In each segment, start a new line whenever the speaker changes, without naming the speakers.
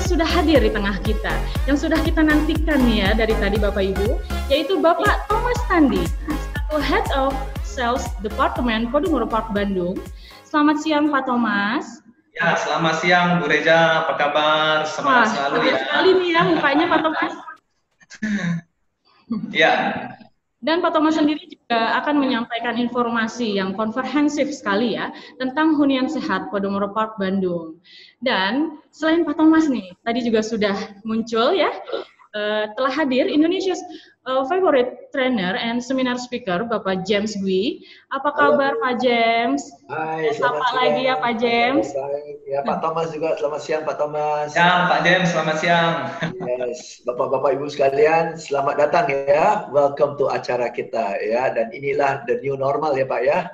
sudah hadir di tengah kita, yang sudah kita nantikan nih ya dari tadi Bapak Ibu, yaitu Bapak Thomas Tandi, selaku Head of Sales Department Podomoro Park Bandung. Selamat siang Pak Thomas.
Ya, selamat siang Bu Reza, apa kabar? Semangat selalu ya.
Sekali nih ya mukanya Pak Thomas.
Ya.
Dan Pak Thomas sendiri juga akan menyampaikan informasi yang komprehensif sekali ya tentang hunian sehat Podomoro Park Bandung. Dan selain Pak Thomas nih, tadi juga sudah muncul ya, telah hadir Indonesia's favorite trainer and seminar speaker Bapak James Gui. Apa kabar Pak James?
Hai,
selamat siang lagi ya Pak James.
Ya Pak Thomas juga, selamat siang Pak Thomas.
Ya Pak James, selamat siang.
Yes, Bapak-Bapak Ibu sekalian, selamat datang ya. Welcome to acara kita ya. Dan inilah the new normal ya Pak ya.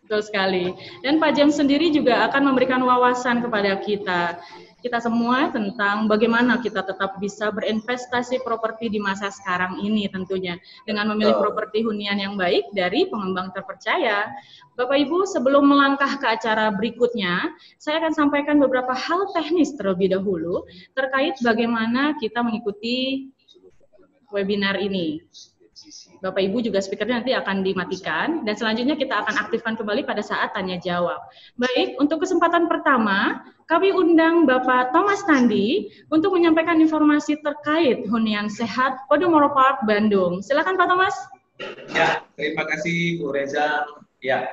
Betul sekali. Dan Pak James sendiri juga akan memberikan wawasan kepada kita semua tentang bagaimana kita tetap bisa berinvestasi properti di masa sekarang ini tentunya dengan memilih properti hunian yang baik dari pengembang terpercaya. Bapak Ibu, sebelum melangkah ke acara berikutnya, saya akan sampaikan beberapa hal teknis terlebih dahulu terkait bagaimana kita mengikuti webinar ini. Bapak Ibu juga speakernya nanti akan dimatikan dan selanjutnya kita akan aktifkan kembali pada saat tanya jawab. Baik, untuk kesempatan pertama kami undang Bapak Thomas Tandi untuk menyampaikan informasi terkait hunian sehat Podomoro Park Bandung. Silakan Pak Thomas.
Ya, terima kasih Bu Reza. Ya,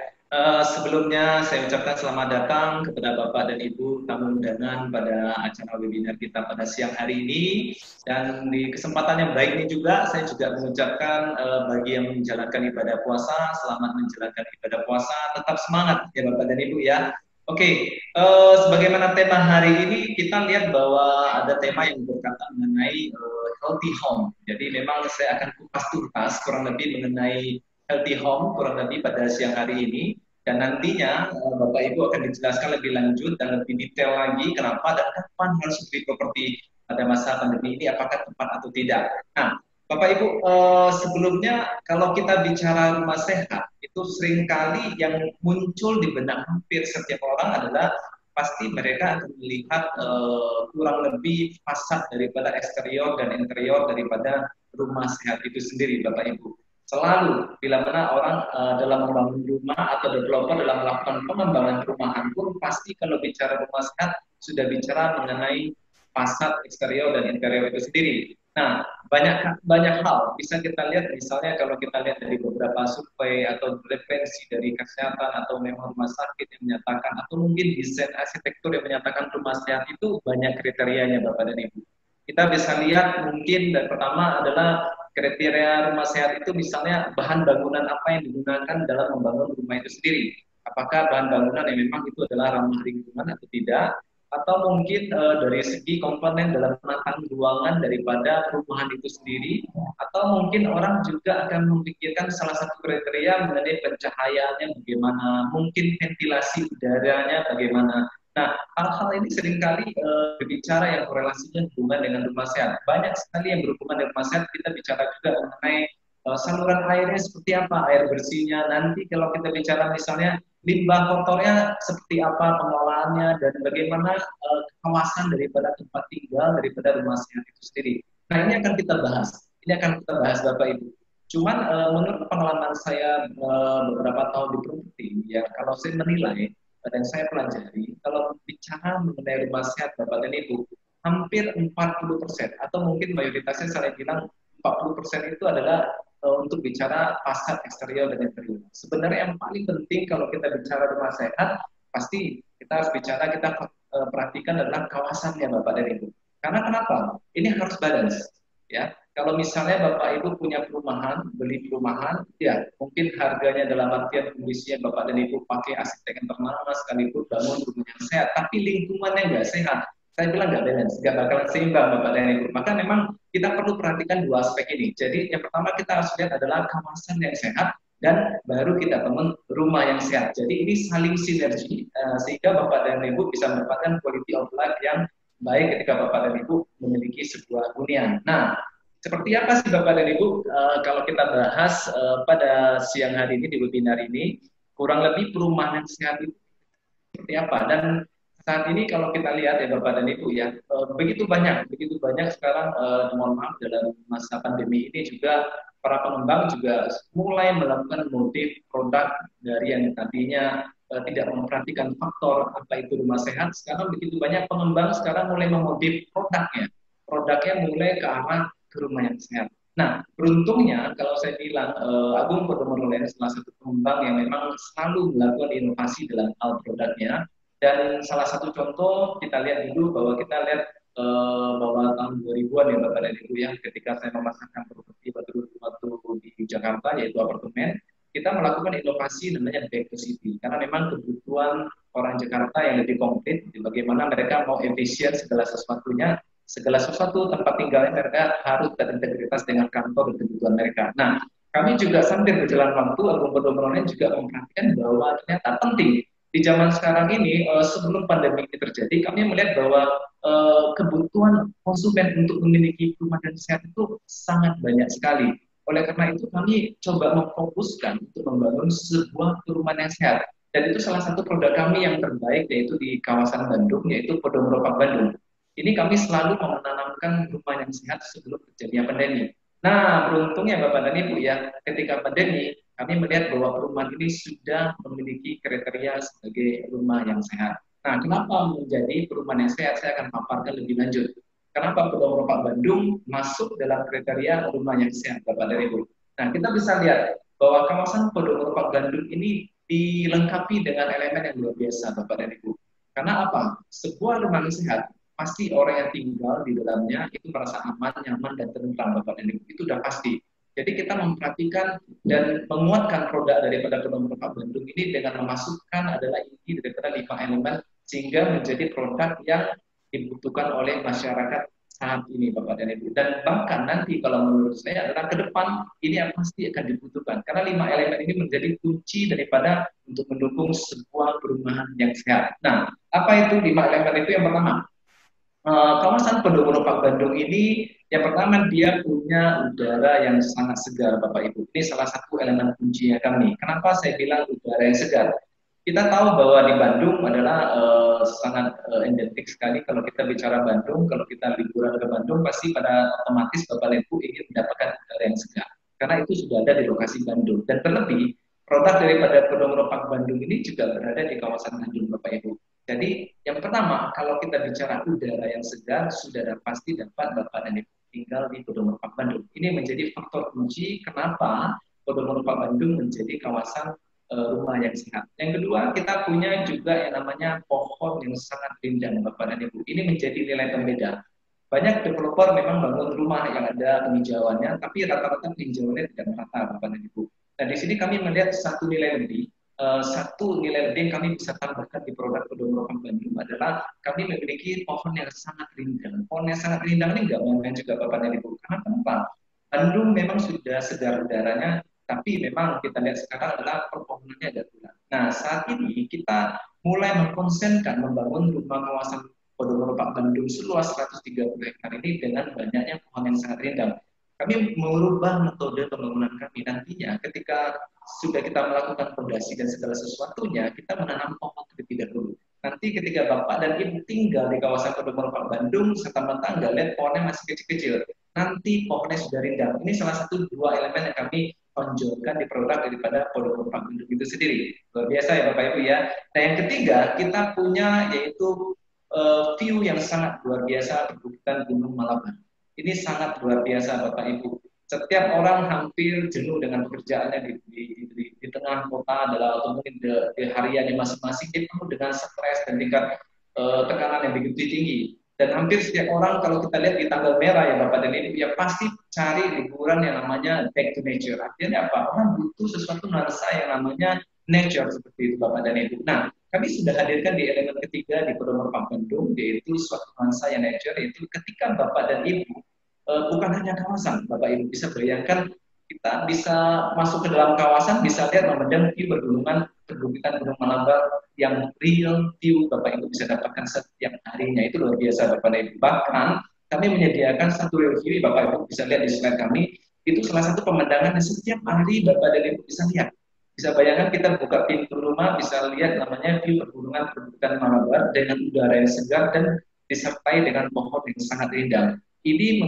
sebelumnya saya ucapkan selamat datang kepada Bapak dan Ibu tamu undangan pada acara webinar kita pada siang hari ini. Dan di kesempatan yang baik ini juga, saya juga mengucapkan bagi yang menjalankan ibadah puasa, selamat menjalankan ibadah puasa, tetap semangat ya Bapak dan Ibu ya. Oke, sebagaimana tema hari ini, kita lihat bahwa ada tema yang berkaitan mengenai healthy home. Jadi memang saya akan kupas tuntas kurang lebih mengenai healthy home, kurang lebih pada siang hari ini. Dan nantinya Bapak Ibu akan dijelaskan lebih lanjut dan lebih detail lagi kenapa dan kapan harus beli properti pada masa pandemi ini, apakah tepat atau tidak. Nah, Bapak Ibu, sebelumnya kalau kita bicara rumah sehat, itu seringkali yang muncul di benak hampir setiap orang adalah pasti mereka akan melihat kurang lebih fasad daripada eksterior dan interior daripada rumah sehat itu sendiri, Bapak Ibu. Selalu, bila mana orang dalam membangun rumah atau developer dalam melakukan pengembangan perumahan pun pasti kalau bicara rumah sehat sudah bicara mengenai fasad eksterior dan interior itu sendiri. Nah, banyak hal bisa kita lihat, misalnya kalau kita lihat dari beberapa survei atau referensi dari kesehatan atau memang rumah sakit yang menyatakan atau mungkin desain arsitektur yang menyatakan rumah sehat itu banyak kriterianya Bapak dan Ibu. Kita bisa lihat mungkin dan pertama adalah kriteria rumah sehat itu misalnya bahan bangunan apa yang digunakan dalam membangun rumah itu sendiri. Apakah bahan bangunan yang memang itu adalah ramah lingkungan atau tidak? Atau mungkin dari segi komponen dalam penataan ruangan daripada perumahan itu sendiri, atau mungkin orang juga akan memikirkan salah satu kriteria mengenai pencahayaannya bagaimana, mungkin ventilasi udaranya bagaimana. Nah, hal-hal ini seringkali berbicara yang korelasinya hubungan dengan rumah sehat. Banyak sekali yang berhubungan dengan rumah sehat, kita bicara juga mengenai saluran airnya seperti apa, air bersihnya. Nanti kalau kita bicara misalnya limbah kotornya seperti apa pengelolaannya dan bagaimana kawasan daripada tempat tinggal daripada rumah sehat itu sendiri. Nah, ini akan kita bahas. Ini akan kita bahas Bapak Ibu. Cuman menurut pengalaman saya beberapa tahun di properti, ya kalau saya menilai dan saya pelajari, kalau bicara mengenai rumah sehat Bapak dan Ibu, hampir 40% atau mungkin mayoritasnya saya bilang 40% itu adalah untuk bicara fasad eksterior dan interior. Sebenarnya yang paling penting kalau kita bicara rumah sehat, pasti kita harus bicara, kita perhatikan adalah kawasannya Bapak dan Ibu. Karena kenapa? Ini harus balance. Ya, kalau misalnya Bapak Ibu punya perumahan, beli perumahan, ya mungkin harganya dalam artian kondisinya Bapak dan Ibu pakai arsitek yang ternama sekalipun bangun rumah yang sehat, tapi lingkungannya nggak sehat. Saya bilang nggak balance, nggak bakalan seimbang Bapak dan Ibu. Maka memang kita perlu perhatikan dua aspek ini. Jadi yang pertama kita harus lihat adalah kawasan yang sehat dan baru kita bangun rumah yang sehat. Jadi ini saling sinergi sehingga Bapak dan Ibu bisa mendapatkan quality of life yang baik ketika Bapak dan Ibu memiliki sebuah hunian. Nah, seperti apa sih Bapak dan Ibu kalau kita bahas pada siang hari ini di webinar ini, kurang lebih perumahan yang sehat itu seperti apa? Dan saat ini kalau kita lihat ya Bapak dan Ibu ya, begitu banyak sekarang, mohon maaf, dalam masa pandemi ini juga para pengembang juga mulai melakukan modif produk dari yang tadinya tidak memperhatikan faktor apa itu rumah sehat. Sekarang begitu banyak pengembang sekarang mulai memodif produknya mulai ke arah ke rumah yang sehat. Nah, beruntungnya kalau saya bilang, Agung Podomoro salah satu pengembang yang memang selalu melakukan inovasi dalam hal produknya. Dan salah satu contoh kita lihat dulu bahwa kita lihat bahwa tahun 2000-an ya Bapak dan Ibu ya, ketika saya memasarkan properti waktu di Jakarta yaitu apartemen, kita melakukan inovasi namanya back to city karena memang kebutuhan orang Jakarta yang lebih konkret, bagaimana mereka mau efisien segala sesuatu tempat tinggalnya mereka harus terintegritas dengan kantor dan kebutuhan mereka. Nah, kami juga sambil berjalan waktu, Agung Podomoro juga memperhatikan bahwa ternyata penting di zaman sekarang ini, sebelum pandemi ini terjadi, kami melihat bahwa kebutuhan konsumen untuk memiliki perumahan sehat itu sangat banyak sekali. Oleh karena itu, kami coba memfokuskan untuk membangun sebuah perumahan yang sehat. Dan itu salah satu produk kami yang terbaik, yaitu di kawasan Bandung, yaitu Podomoro Park Bandung. Ini kami selalu menanamkan rumah yang sehat sebelum terjadinya pandemi. Nah, beruntungnya Bapak dan Ibu ya, ketika pandemi, kami melihat bahwa perumahan ini sudah memiliki kriteria sebagai rumah yang sehat. Nah, kenapa menjadi perumahan yang sehat? Saya akan paparkan lebih lanjut. Kenapa Podomoro Park Bandung masuk dalam kriteria rumah yang sehat, Bapak dan Ibu? Nah, kita bisa lihat bahwa kawasan Podomoro Park Bandung ini dilengkapi dengan elemen yang luar biasa, Bapak dan Ibu. Karena apa? Sebuah rumah yang sehat, pasti orang yang tinggal di dalamnya itu merasa aman, nyaman, dan tentram, Bapak dan Ibu. Itu sudah pasti. Jadi kita memperhatikan dan menguatkan produk daripada Podomoro Park Bandung ini dengan memasukkan adalah inti daripada 5 elemen sehingga menjadi produk yang dibutuhkan oleh masyarakat saat ini, Bapak dan Ibu. Dan bahkan nanti kalau menurut saya adalah ke depan ini yang pasti akan dibutuhkan karena 5 elemen ini menjadi kunci daripada untuk mendukung sebuah perumahan yang sehat. Nah, apa itu 5 elemen itu? Yang pertama, kawasan Podomoro Park Bandung ini yang pertama dia punya udara yang sangat segar, Bapak Ibu. Ini salah satu elemen kuncinya kami. Kenapa saya bilang udara yang segar? Kita tahu bahwa di Bandung adalah sangat endemik sekali kalau kita bicara Bandung. Kalau kita liburan ke Bandung pasti pada otomatis Bapak Ibu ingin mendapatkan udara yang segar. Karena itu sudah ada di lokasi Bandung. Dan terlebih produk daripada Podomoro Park Bandung ini juga berada di kawasan Bandung, Bapak Ibu. Jadi yang pertama, kalau kita bicara udara yang segar, sudah pasti dapat Bapak dan Ibu tinggal di Podomoro Park Bandung. Ini menjadi faktor kunci kenapa Podomoro Park Bandung menjadi kawasan rumah yang sehat. Yang kedua, kita punya juga yang namanya pohon yang sangat rindang, Bapak dan Ibu. Ini menjadi nilai pembeda. Banyak developer memang bangun rumah yang ada penghijauannya, tapi rata-rata penghijauannya tidak merata, Bapak dan Ibu. Nah, di sini kami melihat satu nilai lebih yang kami bisa tambahkan di produk Podomoro Park Bandung adalah kami memiliki pohon yang sangat rindang. Pohon yang sangat rindang ini nggak main juga Bapak dan Ibu. Karena kenapa? Bandung memang sudah segar udaranya, tapi memang kita lihat sekarang adalah perpohonannya ada kurang. Nah, saat ini kita mulai mengkonsenkan membangun rumah kawasan Podomoro Park Bandung seluas 130 hektar ini dengan banyaknya pohon yang sangat rindang. Kami mengubah metode pembangunan kami nantinya ketika sudah kita melakukan fondasi dan segala sesuatunya, kita menanam pohon terlebih dahulu. Nanti ketika Bapak dan Ibu tinggal di kawasan Podomoro Park Bandung, serta-merta nggak lihat pohonnya masih kecil-kecil. Nanti pohonnya sudah rindang. Ini salah satu 2 elemen yang kami tonjolkan di produk daripada Podomoro Park Bandung itu sendiri. Luar biasa ya Bapak Ibu ya. Nah yang ketiga, kita punya yaitu view yang sangat luar biasa perbukitan Gunung Malabar. Ini sangat luar biasa Bapak Ibu. Setiap orang hampir jenuh dengan pekerjaannya di tengah kota adalah atau mungkin di hariannya masing-masing, dia penuh dengan stres dan tingkat tekanan yang begitu tinggi. Dan hampir setiap orang kalau kita lihat di tanggal merah ya Bapak dan Ibu, ya pasti cari liburan yang namanya back to nature. Artinya apa? Orang butuh sesuatu nuansa yang namanya nature seperti itu Bapak dan Ibu. Nah, kami sudah hadirkan di elemen ketiga di Podomoro Park Bandung, yaitu suatu nuansa yang nature, yaitu ketika Bapak dan Ibu bukan hanya kawasan, Bapak Ibu bisa bayangkan kita bisa masuk ke dalam kawasan, bisa lihat memandang view pegunungan perbukitan Gunung Malabar yang real view Bapak Ibu bisa dapatkan setiap harinya. Itu luar biasa Bapak Ibu. Bahkan kami menyediakan satu review, Bapak Ibu bisa lihat di slide kami, itu salah satu pemandangan yang setiap hari Bapak dan Ibu bisa lihat. Bisa bayangkan kita buka pintu rumah, bisa lihat namanya view pegunungan perbukitan Malabar dengan udara yang segar dan disertai dengan pohon yang sangat indah. Ini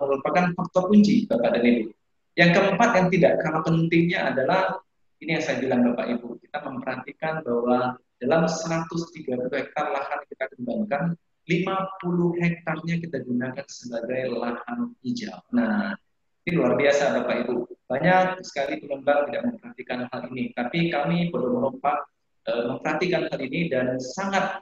merupakan faktor kunci, Bapak dan Ibu. Yang keempat yang tidak kalah pentingnya adalah ini yang saya bilang Bapak Ibu, kita memperhatikan bahwa dalam 130 hektar lahan yang kita kembangkan, 50 hektarnya kita gunakan sebagai lahan hijau. Nah, ini luar biasa Bapak Ibu. Banyak sekali pengembang tidak memperhatikan hal ini, tapi kami Podomoro Park memperhatikan hal ini dan sangat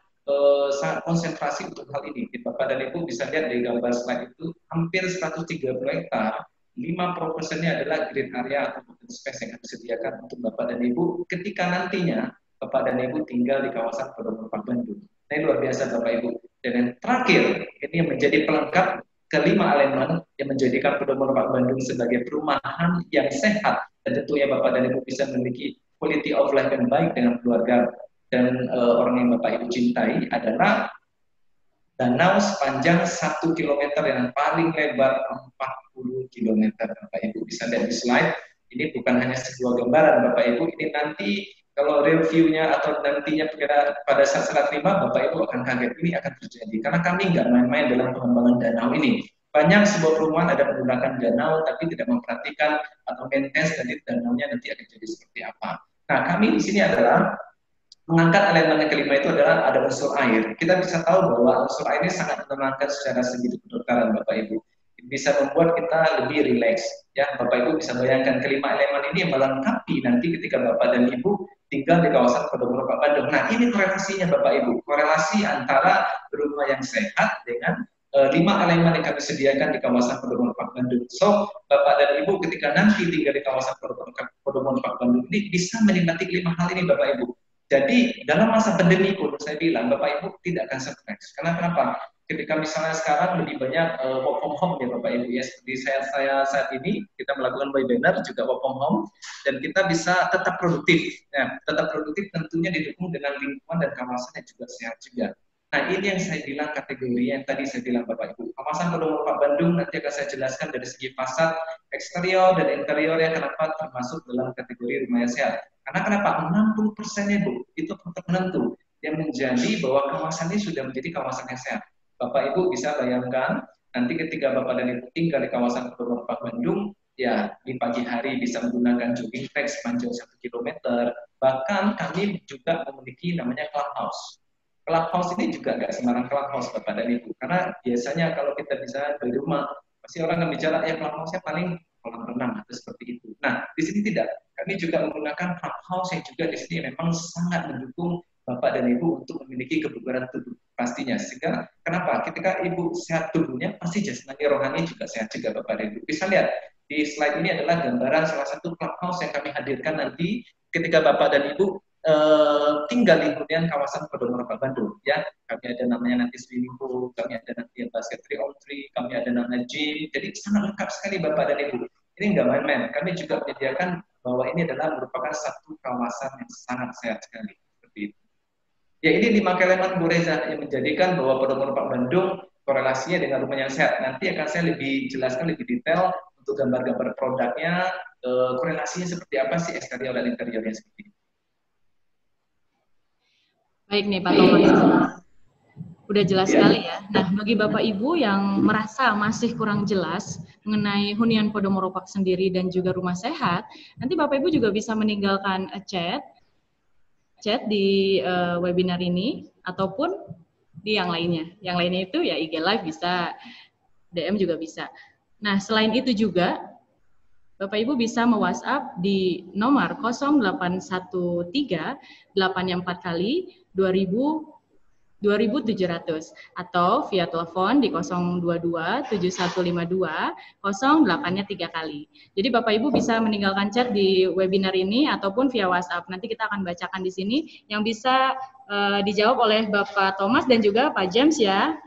konsentrasi untuk hal ini. Bapak dan Ibu bisa lihat di gambar slide itu hampir 130 hektar, 50%-nya adalah green area atau open space yang kami sediakan untuk Bapak dan Ibu ketika nantinya Bapak dan Ibu tinggal di kawasan Podomoro Park Bandung. Nah, ini luar biasa Bapak Ibu. Dan yang terakhir, ini yang menjadi pelengkap kelima elemen yang menjadikan Podomoro Park Bandung sebagai perumahan yang sehat dan tentunya Bapak dan Ibu bisa memiliki quality of life yang baik dengan keluarga dan orang yang Bapak Ibu cintai adalah danau sepanjang 1 km yang paling lebar 40 km. Bapak Ibu bisa lihat di slide. Ini bukan hanya sebuah gambaran Bapak Ibu, ini nanti kalau reviewnya atau nantinya pada saat serah terima, Bapak Ibu akan kaget ini akan terjadi. Karena kami nggak main-main dalam pengembangan danau ini. Banyak sebuah perumahan ada menggunakan danau, tapi tidak memperhatikan atau maintenance dari danaunya nanti akan jadi seperti apa. Nah, kami di sini adalah mengangkat elemen yang kelima itu adalah ada unsur air. Kita bisa tahu bahwa unsur air ini sangat menenangkan secara segi kedokteran, Bapak Ibu. Bisa membuat kita lebih rileks. Ya, Bapak Ibu bisa bayangkan kelima elemen ini yang melengkapi nanti ketika Bapak dan Ibu tinggal di kawasan Podomoro Park Bandung. Nah, ini korelasinya Bapak Ibu. Korelasi antara rumah yang sehat dengan 5 elemen yang kami sediakan di kawasan Podomoro Park Bandung. So, Bapak dan Ibu ketika nanti tinggal di kawasan Podomoro Park Bandung ini bisa menikmati 5 hal ini Bapak Ibu. Jadi, dalam masa pandemi pun saya bilang Bapak Ibu tidak akan stres. Karena kenapa? Ketika misalnya sekarang lebih banyak work from home ya Bapak Ibu ya, seperti saya saat ini kita melakukan webinar juga work from home dan kita bisa tetap produktif. Nah, tetap produktif tentunya didukung dengan lingkungan dan kawasan yang juga sehat juga. Nah, ini yang saya bilang kategori yang tadi saya bilang Bapak Ibu. Kawasan Podomoro Park Bandung nanti akan saya jelaskan dari segi fasad, eksterior dan interiornya kenapa termasuk dalam kategori rumah yang sehat. Karena kenapa? 60%-nya Bu, itu faktor penentu yang menjadi bahwa kawasan ini sudah menjadi kawasan yang sehat. Bapak Ibu bisa bayangkan nanti ketika Bapak dan Ibu tinggal di kawasan Podomoro Park Bandung, ya di pagi hari bisa menggunakan jogging track sepanjang 1 km. Bahkan kami juga memiliki namanya clubhouse. Clubhouse ini juga nggak sembarang clubhouse Bapak dan Ibu, karena biasanya kalau kita bisa dari rumah, pasti orang akan bicara ya clubhouse-nya paling kolam renang atau seperti itu. Nah, di sini tidak. Kami juga menggunakan clubhouse yang juga di sini memang sangat mendukung Bapak dan Ibu untuk memiliki kebugaran tubuh pastinya. Sehingga kenapa? Ketika Ibu sehat tubuhnya, pasti jasmani rohani juga sehat juga Bapak dan Ibu. Bisa lihat di slide ini adalah gambaran salah satu clubhouse yang kami hadirkan nanti ketika Bapak dan Ibu tinggal di hunian kawasan Podomoro Park Bandung. Ya, kami ada namanya nanti swimming pool, kami ada nanti basket 3-on-3, kami ada namanya gym. Jadi sangat lengkap sekali Bapak dan Ibu. Ini nggak main-main. Kami juga menyediakan bahwa ini adalah merupakan satu kawasan yang sangat sehat sekali. Seperti itu. Ya, ini 5 elemen Bu Reza yang menjadikan bahwa Podomoro Park Bandung korelasinya dengan rumah yang sehat. Nanti akan saya lebih jelaskan lebih detail untuk gambar-gambar produknya, korelasinya seperti apa sih eksterior dan interiornya seperti itu.
Baik nih Pak Thomas, udah jelas sekali ya. Nah, bagi Bapak Ibu yang merasa masih kurang jelas mengenai hunian Podomoro Park sendiri dan juga rumah sehat, nanti Bapak Ibu juga bisa meninggalkan chat di webinar ini ataupun di yang lainnya. Yang lainnya itu ya IG Live bisa, DM juga bisa. Nah, selain itu juga Bapak Ibu bisa me-WhatsApp di nomor 0813 84 kali 2700 atau via telepon di 022 7152 08-nya 3 kali. Jadi Bapak Ibu bisa meninggalkan chat di webinar ini ataupun via WhatsApp. Nanti kita akan bacakan di sini yang bisa dijawab oleh Bapak Thomas dan juga Pak James ya.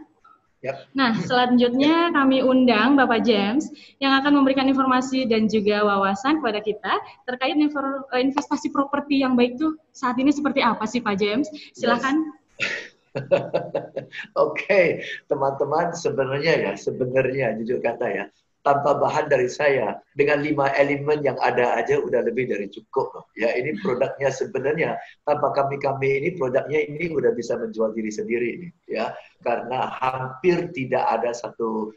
Yep. Nah, selanjutnya kami undang Bapak James yang akan memberikan informasi dan juga wawasan kepada kita terkait investasi properti yang baik tuh saat ini seperti apa sih Pak James? Silakan.
Oke, teman-teman sebenarnya jujur kata ya, tanpa bahan dari saya. Dengan 5 elemen yang ada aja udah lebih dari cukup. Ya, ini produknya sebenarnya tanpa kami ini produknya ini udah bisa menjual diri sendiri nih, ya. Karena hampir tidak ada satu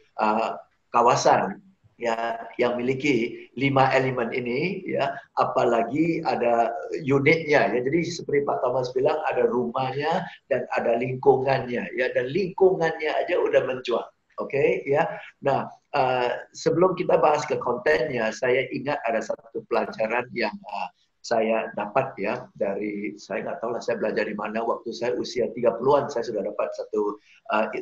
kawasan ya yang memiliki 5 elemen ini, ya, apalagi ada unitnya, ya. Jadi seperti Pak Thomas bilang, ada rumahnya dan ada lingkungannya, ya, dan lingkungannya aja udah menjual. Oke, ya. Nah, sebelum kita bahas ke kontennya, saya ingat ada satu pelajaran yang saya dapat, ya, dari, saya nggak tahu lah saya belajar di mana, waktu saya usia 30-an saya sudah dapat satu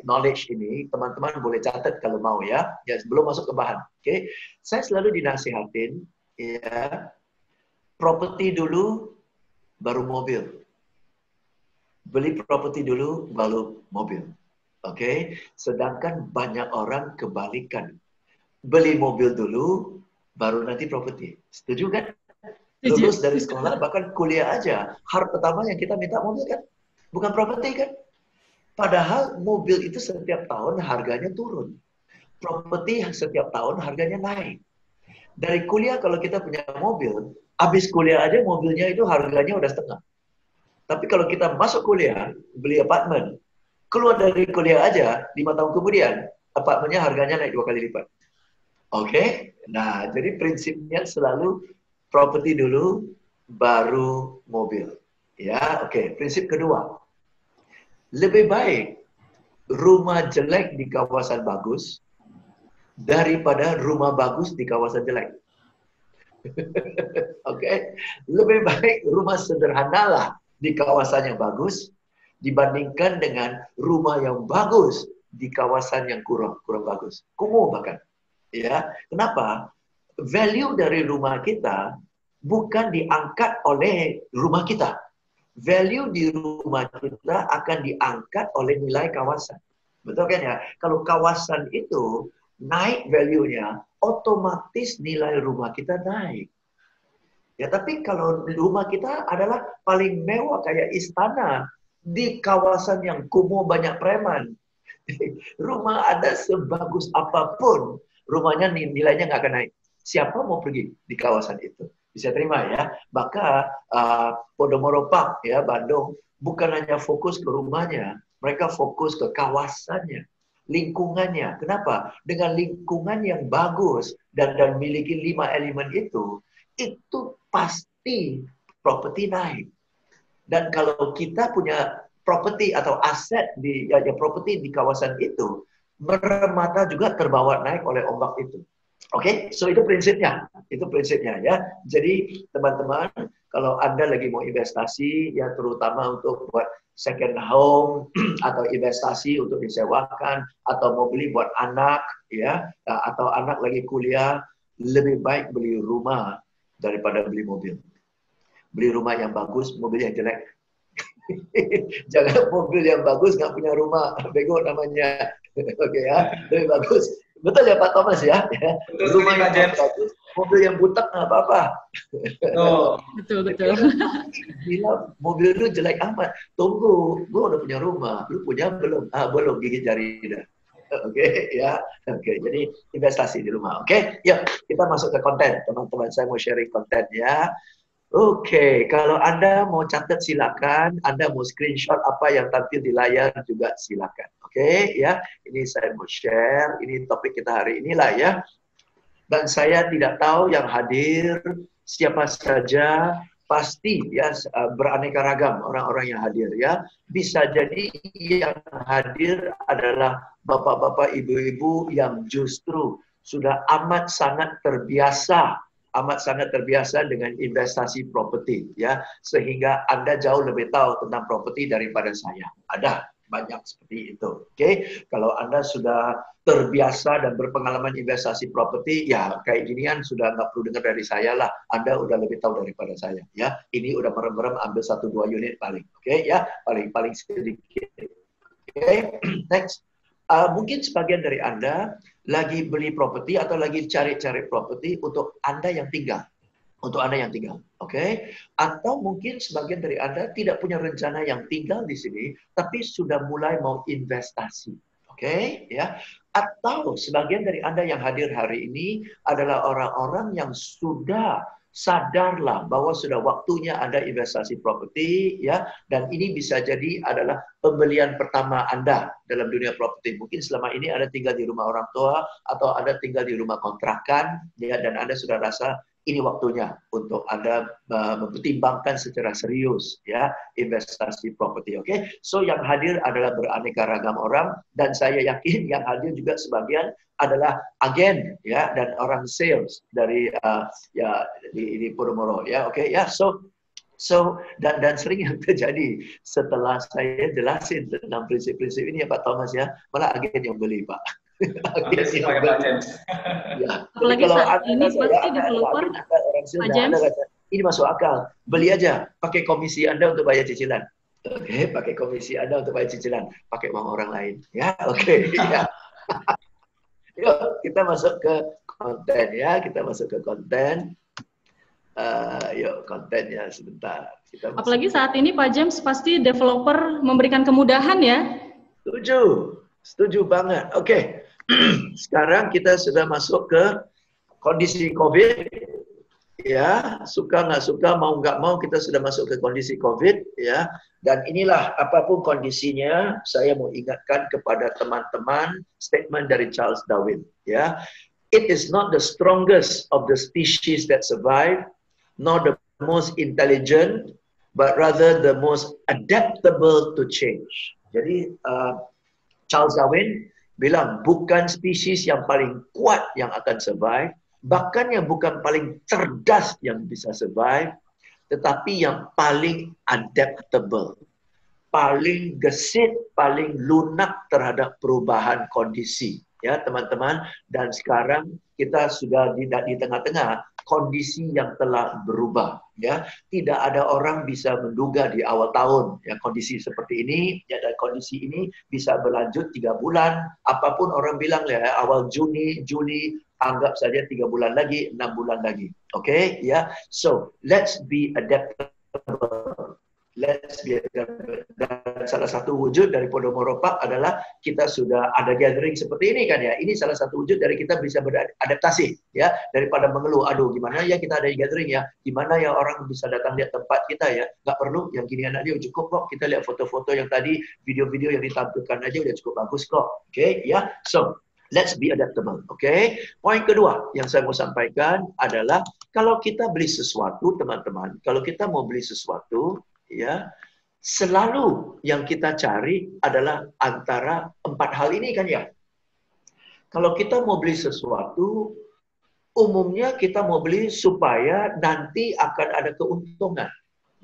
knowledge ini. Teman-teman boleh catat kalau mau, ya. Ya, sebelum masuk ke bahan. Oke. Saya selalu dinasihatin, ya, properti dulu baru mobil. Beli properti dulu baru mobil. Oke, sedangkan banyak orang kebalikan. Beli mobil dulu, baru nanti properti. Setuju kan? Lulus dari sekolah, bahkan kuliah aja, hal pertama yang kita minta mobil kan? Bukan properti kan? Padahal mobil itu setiap tahun harganya turun. Properti setiap tahun harganya naik. Dari kuliah kalau kita punya mobil, habis kuliah aja mobilnya itu harganya udah setengah. Tapi kalau kita masuk kuliah, beli apartemen, keluar dari kuliah aja, 5 tahun kemudian, apartemennya harganya naik 2 kali lipat. Oke? Nah, jadi prinsipnya selalu properti dulu, baru mobil. Ya, oke. Prinsip kedua, lebih baik rumah jelek di kawasan bagus daripada rumah bagus di kawasan jelek. Oke? Lebih baik rumah sederhanalah di kawasan yang bagus dibandingkan dengan rumah yang bagus di kawasan yang kurang bagus. Kumuh bahkan. Ya, kenapa? Value dari rumah kita bukan diangkat oleh rumah kita. Value di rumah kita akan diangkat oleh nilai kawasan. Betul kan ya? Kalau kawasan itu naik value-nya, otomatis nilai rumah kita naik. Ya, tapi kalau rumah kita adalah paling mewah kayak istana, di kawasan yang kumuh banyak preman. Rumah ada sebagus apapun, rumahnya nilainya nggak akan naik. Siapa mau pergi di kawasan itu? Bisa terima ya. Maka Podomoro Park ya Bandung bukan hanya fokus ke rumahnya, mereka fokus ke kawasannya, lingkungannya. Kenapa? Dengan lingkungan yang bagus dan memiliki 5 elemen itu pasti properti naik. Dan kalau kita punya properti atau aset di properti di kawasan itu, mermata juga terbawa naik oleh ombak itu. Oke, so itu prinsipnya ya. Jadi teman-teman, kalau Anda lagi mau investasi, ya terutama untuk buat second home atau investasi untuk disewakan atau mau beli buat anak, ya, atau anak lagi kuliah, lebih baik beli rumah daripada beli mobil. Beli rumah yang bagus, mobil yang jelek. Jangan mobil yang bagus nggak punya rumah, bego namanya. Oke ya, lebih bagus. Betul ya Pak Thomas ya.
Betul,
rumah yang bagus, mobil yang butek nggak apa-apa.
Betul.
Gila, mobil lu jelek amat. Tunggu, gua udah punya rumah. Lu punya belum? Belum, gigit jari dah. Oke, ya. Oke, jadi investasi di rumah. Oke, yuk kita masuk ke konten. Teman-teman saya mau sharing konten ya. Oke, kalau Anda mau catat silakan, Anda mau screenshot apa yang tampil di layar juga silakan. Oke, ya. Ini saya mau share, ini topik kita hari inilah ya. Dan saya tidak tahu yang hadir siapa saja, pasti ya beraneka ragam orang-orang yang hadir ya. Bisa jadi yang hadir adalah bapak-bapak, ibu-ibu yang justru sudah amat sangat terbiasa dengan investasi properti ya, sehingga Anda jauh lebih tahu tentang properti daripada saya. Ada banyak seperti itu. Oke, kalau Anda sudah terbiasa dan berpengalaman investasi properti, ya kayak ginian sudah nggak perlu dengar dari saya lah. Anda udah lebih tahu daripada saya ya. Ini udah merem-merem ambil 1-2 unit paling. Oke ya, paling sedikit. Oke, next. Mungkin sebagian dari Anda lagi beli properti atau lagi cari-cari properti untuk Anda yang tinggal. Untuk Anda yang tinggal, oke? Atau mungkin sebagian dari Anda tidak punya rencana yang tinggal di sini, tapi sudah mulai mau investasi. Oke, ya. Atau sebagian dari Anda yang hadir hari ini adalah orang-orang yang sudah sadarlah bahwa sudah waktunya Anda investasi properti, ya. Dan ini bisa jadi adalah pembelian pertama Anda dalam dunia properti. Mungkin selama ini Anda tinggal di rumah orang tua atau Anda tinggal di rumah kontrakan, ya, dan Anda sudah rasa ini waktunya untuk Anda mempertimbangkan secara serius, ya, investasi properti. Oke, so yang hadir adalah beraneka ragam orang, dan saya yakin yang hadir juga sebagian adalah agen, ya, dan orang sales dari ya di Podomoro, ya. Oke, ya. So dan sering yang terjadi setelah saya jelasin tentang prinsip-prinsip ini, ya Pak Thomas, ya, malah agen yang beli, Pak.
Oke, siap Pak James.
Ya.
Apalagi
Kalau
saat ini
rasa,
pasti
ya,
developer,
orang
Pak
Anda
James,
rasa, ini masuk akal, beli aja, pakai komisi Anda untuk bayar cicilan. Oke, pakai komisi Anda untuk bayar cicilan, pakai uang orang lain. Ya, oke. Ya. Yuk, kita masuk ke konten, ya. Kita masuk ke konten. Yuk, kontennya sebentar. Kita
apalagi saat ini Pak James pasti developer memberikan kemudahan ya.
Setuju banget. Oke, sekarang kita sudah masuk ke kondisi COVID. Ya, suka nggak suka, mau nggak mau, kita sudah masuk ke kondisi COVID, ya. Dan inilah apapun kondisinya, saya mau ingatkan kepada teman-teman statement dari Charles Darwin, ya. It is not the strongest of the species that survive, nor the most intelligent, but rather the most adaptable to change. Jadi Charles Darwin bilang bukan spesies yang paling kuat yang akan survive, bahkan yang bukan paling cerdas yang bisa survive, tetapi yang paling adaptable, paling gesit, paling lunak terhadap perubahan kondisi. Ya teman-teman, dan sekarang kita sudah di tengah-tengah kondisi yang telah berubah. Ya, tidak ada orang bisa menduga di awal tahun ya kondisi seperti ini, ya, dan kondisi ini bisa berlanjut 3 bulan. Apapun orang bilang ya, awal Juni, Juli, anggap saja 3 bulan lagi, 6 bulan lagi. Oke, ya. So, let's be adaptable. Let's be adaptable. Dan salah satu wujud dari Podomoro Park adalah kita sudah ada gathering seperti ini kan ya. Ini salah satu wujud dari kita bisa beradaptasi ya, daripada mengeluh, aduh gimana ya kita ada gathering ya, gimana ya orang bisa datang lihat tempat kita ya, nggak perlu yang ginian aja cukup kok, kita lihat foto-foto yang tadi, video-video yang ditampilkan aja udah cukup bagus kok. Oke, ya. So, let's be adaptable. Oke. Poin kedua yang saya mau sampaikan adalah kalau kita beli sesuatu, teman-teman, kalau kita mau beli sesuatu, ya, selalu yang kita cari adalah antara 4 hal ini kan ya. Kalau kita mau beli sesuatu, umumnya kita mau beli supaya nanti akan ada keuntungan,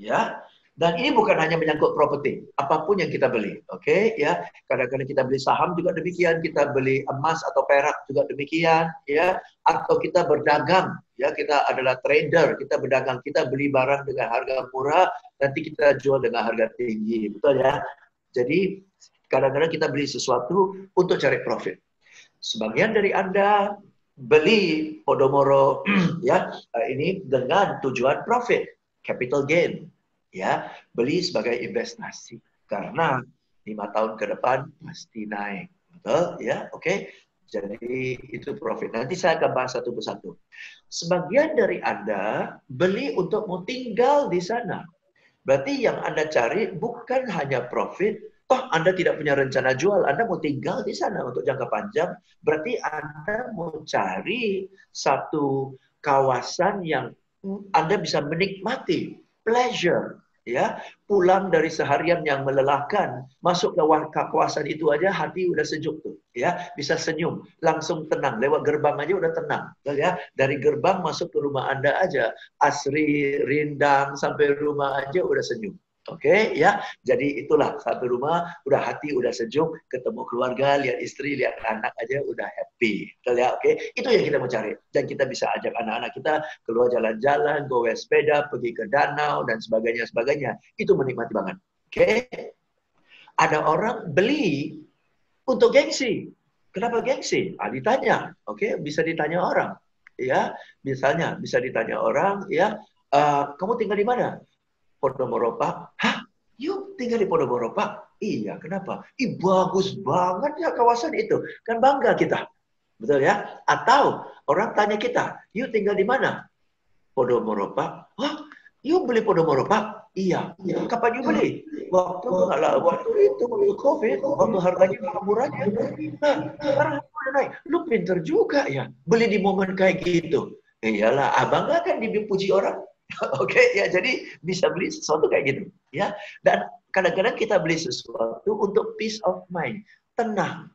ya. Dan ini bukan hanya menyangkut properti, apapun yang kita beli, oke, ya. Kadang-kadang kita beli saham juga demikian, kita beli emas atau perak juga demikian, ya. Atau kita berdagang, ya, kita adalah trader, kita berdagang, kita beli barang dengan harga murah, nanti kita jual dengan harga tinggi, betul ya. Jadi kadang-kadang kita beli sesuatu untuk cari profit. Sebagian dari Anda beli Podomoro ya ini dengan tujuan profit, capital gain. Ya, beli sebagai investasi karena 5 tahun ke depan pasti naik, betul ya, oke. Jadi itu profit. Nanti saya akan bahas satu persatu. Sebagian dari Anda beli untuk mau tinggal di sana. Berarti yang Anda cari bukan hanya profit. Toh Anda tidak punya rencana jual, Anda mau tinggal di sana untuk jangka panjang. Berarti Anda mau cari satu kawasan yang Anda bisa menikmati pleasure. Ya, pulang dari seharian yang melelahkan, masuk ke kawasan itu aja hati udah sejuk tuh, ya, bisa senyum, langsung tenang, lewat gerbang aja udah tenang, ya, dari gerbang masuk ke rumah Anda aja, asri, rindang, sampai rumah aja udah senyum. Oke, ya. Jadi itulah satu rumah, udah hati udah sejuk, ketemu keluarga, lihat istri, lihat anak aja udah happy. Betul ya? Oke, itu yang kita mau cari. Dan kita bisa ajak anak-anak kita keluar jalan-jalan, gowe sepeda, pergi ke danau dan sebagainya. Itu menikmati banget. Oke. Ada orang beli untuk gengsi. Kenapa gengsi? Ditanya. Oke, bisa ditanya orang. Ya, misalnya bisa ditanya orang, ya, kamu tinggal di mana? Podomoro Park. Hah? Yuk tinggal di Podomoro, Pak. Iya, kenapa? Ih, bagus banget ya kawasan itu. Kan bangga kita. Betul ya? Atau orang tanya kita, yuk tinggal di mana? Podomoro, Pak. Hah? Yuk beli Podomoro, Pak. Iya. Kapan yuk beli? Waktu itu, waktu COVID, waktu harganya murah-murahnya. Nah, sekarang udah naik. Lu pinter juga ya. Beli di momen kayak gitu. Iyalah, abang kan dipuji orang. Oke, ya jadi bisa beli sesuatu kayak gitu, ya. Dan kadang-kadang kita beli sesuatu untuk peace of mind, tenang.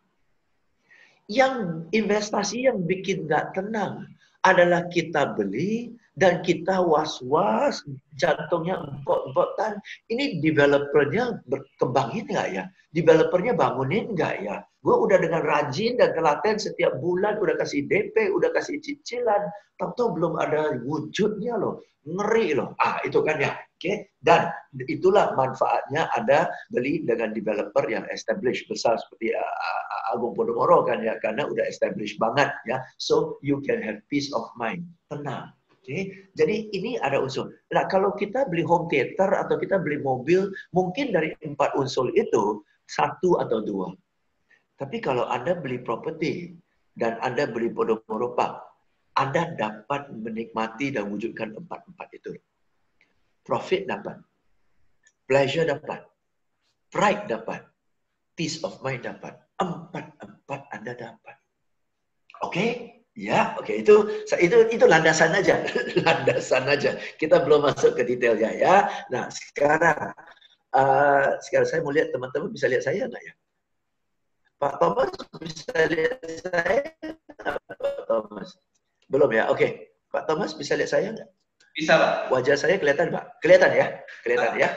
Yang investasi yang bikin nggak tenang adalah kita beli dan kita was-was, jantungnya empot-empotan. Ini developernya berkembangin nggak ya? Developernya bangunin nggak ya? Gue udah dengan rajin dan telaten setiap bulan, udah kasih DP, udah kasih cicilan, tahu-tahu belum ada wujudnya loh. Ngeri loh. Itu kan ya. Oke. Dan itulah manfaatnya ada beli dengan developer yang established besar seperti Agung Podomoro kan ya, karena udah established banget ya. So you can have peace of mind. Tenang. Okay. Jadi ini ada unsur. Nah, kalau kita beli home theater atau kita beli mobil, mungkin dari 4 unsur itu 1 atau 2. Tapi kalau Anda beli properti dan Anda beli Podomoro Park, Anda dapat menikmati dan wujudkan 4 itu. Profit dapat, pleasure dapat, pride dapat, peace of mind dapat. 4 Anda dapat. Oke? Ya, oke. Itu landasan aja. Landasan aja. Kita belum masuk ke detailnya ya. Nah, sekarang saya mau lihat teman-teman bisa lihat saya nggak ya? Pak Thomas bisa lihat saya? Pak Thomas. Belum ya? Oke. Pak Thomas bisa lihat saya nggak?
Bisa, Pak.
Wajah saya kelihatan, Pak? Kelihatan ya? Kelihatan ya?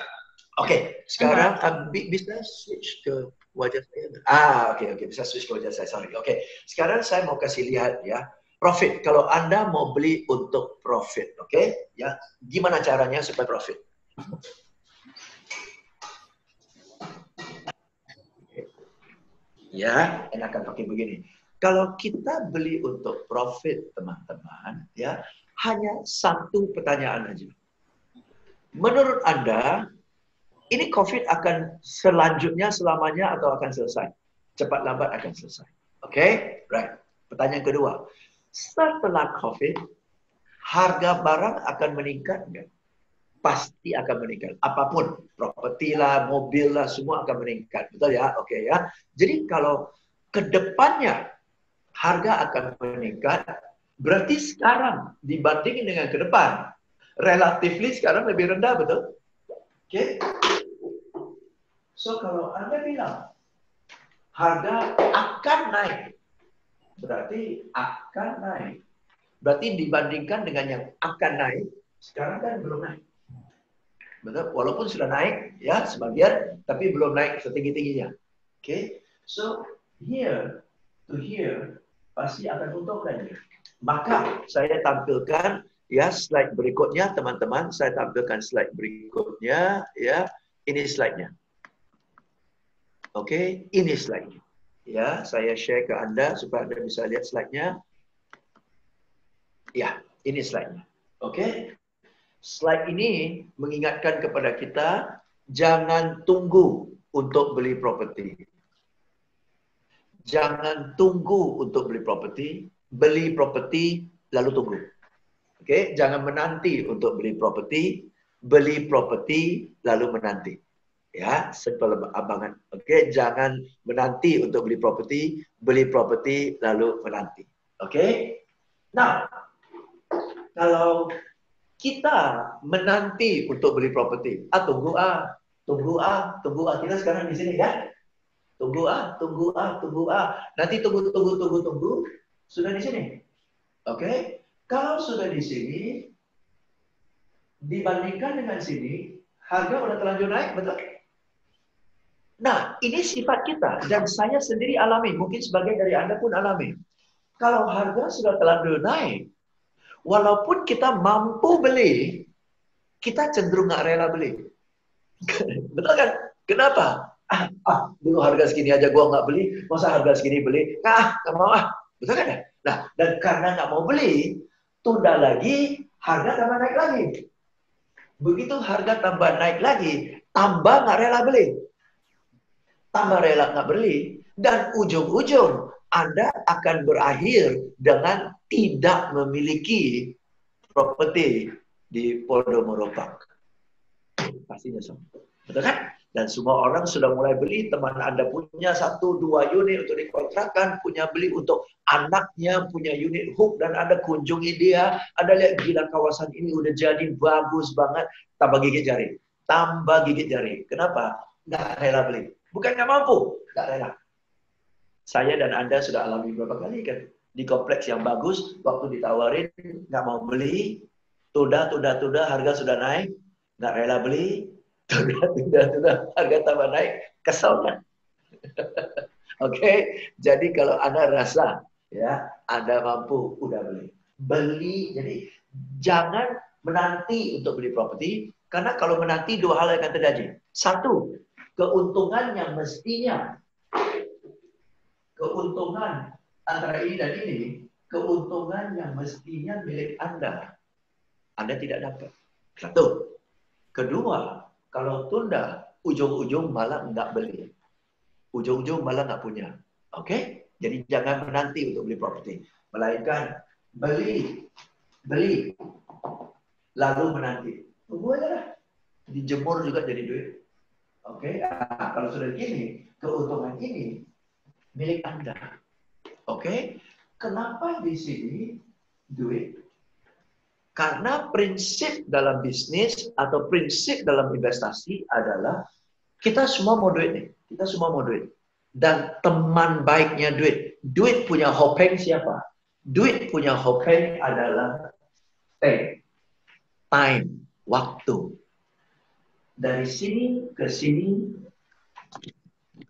Oke. Sekarang bisa switch ke wajah saya nggak? Oke. Bisa switch ke wajah saya. Sorry. Oke. Sekarang saya mau kasih lihat ya. Profit. Kalau Anda mau beli untuk profit. Oke? Ya. Gimana caranya supaya profit? Ya, enakan pakai begini. Kalau kita beli untuk profit, teman-teman, ya, hanya 1 pertanyaan aja. Menurut Anda, ini COVID akan selanjutnya selamanya atau akan selesai? Cepat lambat akan selesai. Oke? Right. Pertanyaan kedua. Setelah COVID, harga barang akan meningkat nggak? Pasti akan meningkat. Apapun, properti lah, mobil lah, semua akan meningkat. Betul ya? Oke ya. Jadi kalau ke depannya harga akan meningkat, berarti sekarang dibandingin dengan ke depan, relatively sekarang lebih rendah, betul? Oke. So kalau Anda bilang harga akan naik, berarti akan naik. Berarti dibandingkan dengan yang akan naik, sekarang kan belum naik. Betul? Walaupun sudah naik, ya sebagian, tapi belum naik setinggi-tingginya. Oke, so here to here pasti akan untungkan. Maka saya tampilkan ya slide berikutnya, teman-teman. Saya tampilkan slide berikutnya, ya. Ini slide-nya. Oke, ini slide-nya. Ya, saya share ke Anda supaya Anda bisa lihat slide-nya. Ya, ini slide-nya. Oke. Slide ini mengingatkan kepada kita, jangan tunggu untuk beli properti. Jangan tunggu untuk beli properti lalu tunggu. Oke, jangan menanti untuk beli properti lalu menanti. Ya, simple abangan. Oke, jangan menanti untuk beli properti lalu menanti. Oke. Nah, kalau kita menanti untuk beli properti. Tunggu. Kita sekarang di sini ya. Tunggu. Nanti tunggu. Sudah di sini. Oke. Kalau sudah di sini, dibandingkan dengan sini, harga udah terlanjur naik, betul? Nah, ini sifat kita. Dan saya sendiri alami. Mungkin sebagian dari Anda pun alami. Kalau harga sudah terlanjur naik, walaupun kita mampu beli, kita cenderung nggak rela beli. Betul kan? Kenapa? Dulu harga segini aja gua nggak beli, masa harga segini beli? Nggak mau Betul kan ya? Nah, dan karena nggak mau beli, tunda lagi, harga tambah naik lagi. Begitu harga tambah naik lagi, tambah nggak rela beli. Tambah rela nggak beli, dan ujung-ujung Anda akan berakhir dengan tidak memiliki properti di Podomoro Park. Pastinya sama. Betul kan? Dan semua orang sudah mulai beli, teman Anda punya 1-2 unit untuk dikontrakkan, punya beli untuk anaknya, punya unit hook, dan Anda kunjungi dia, Anda lihat gila kawasan ini udah jadi bagus banget, tambah gigit jari. Tambah gigit jari. Kenapa? Nggak rela beli. Bukan nggak mampu, nggak rela. Saya dan Anda sudah alami beberapa kali kan. Di kompleks yang bagus, waktu ditawarin, nggak mau beli, tudah, harga sudah naik, nggak rela beli, tudah, harga tambah naik, kesel kan? Oke, jadi kalau Anda rasa, ya, Anda mampu, udah beli. Beli, jadi jangan menanti untuk beli properti, karena kalau menanti 2 hal yang akan terjadi. 1, keuntungan yang mestinya, keuntungan antara ini dan ini, keuntungan yang mestinya milik Anda tidak dapat. 1. Kedua, kalau tunda, ujung-ujung malah nggak beli. Ujung-ujung malah nggak punya. Oke? Jadi jangan menanti untuk beli properti. Melainkan beli, lalu menanti. Tunggu aja lah. Dijemur juga jadi duit. Oke? Nah, kalau sudah begini, keuntungan ini milik Anda. Oke? Kenapa di sini duit? Karena prinsip dalam bisnis atau prinsip dalam investasi adalah kita semua mau duit nih. Kita semua mau duit. Dan teman baiknya duit. Duit punya hopeng siapa? Duit punya hopeng adalah time, waktu. Dari sini ke sini,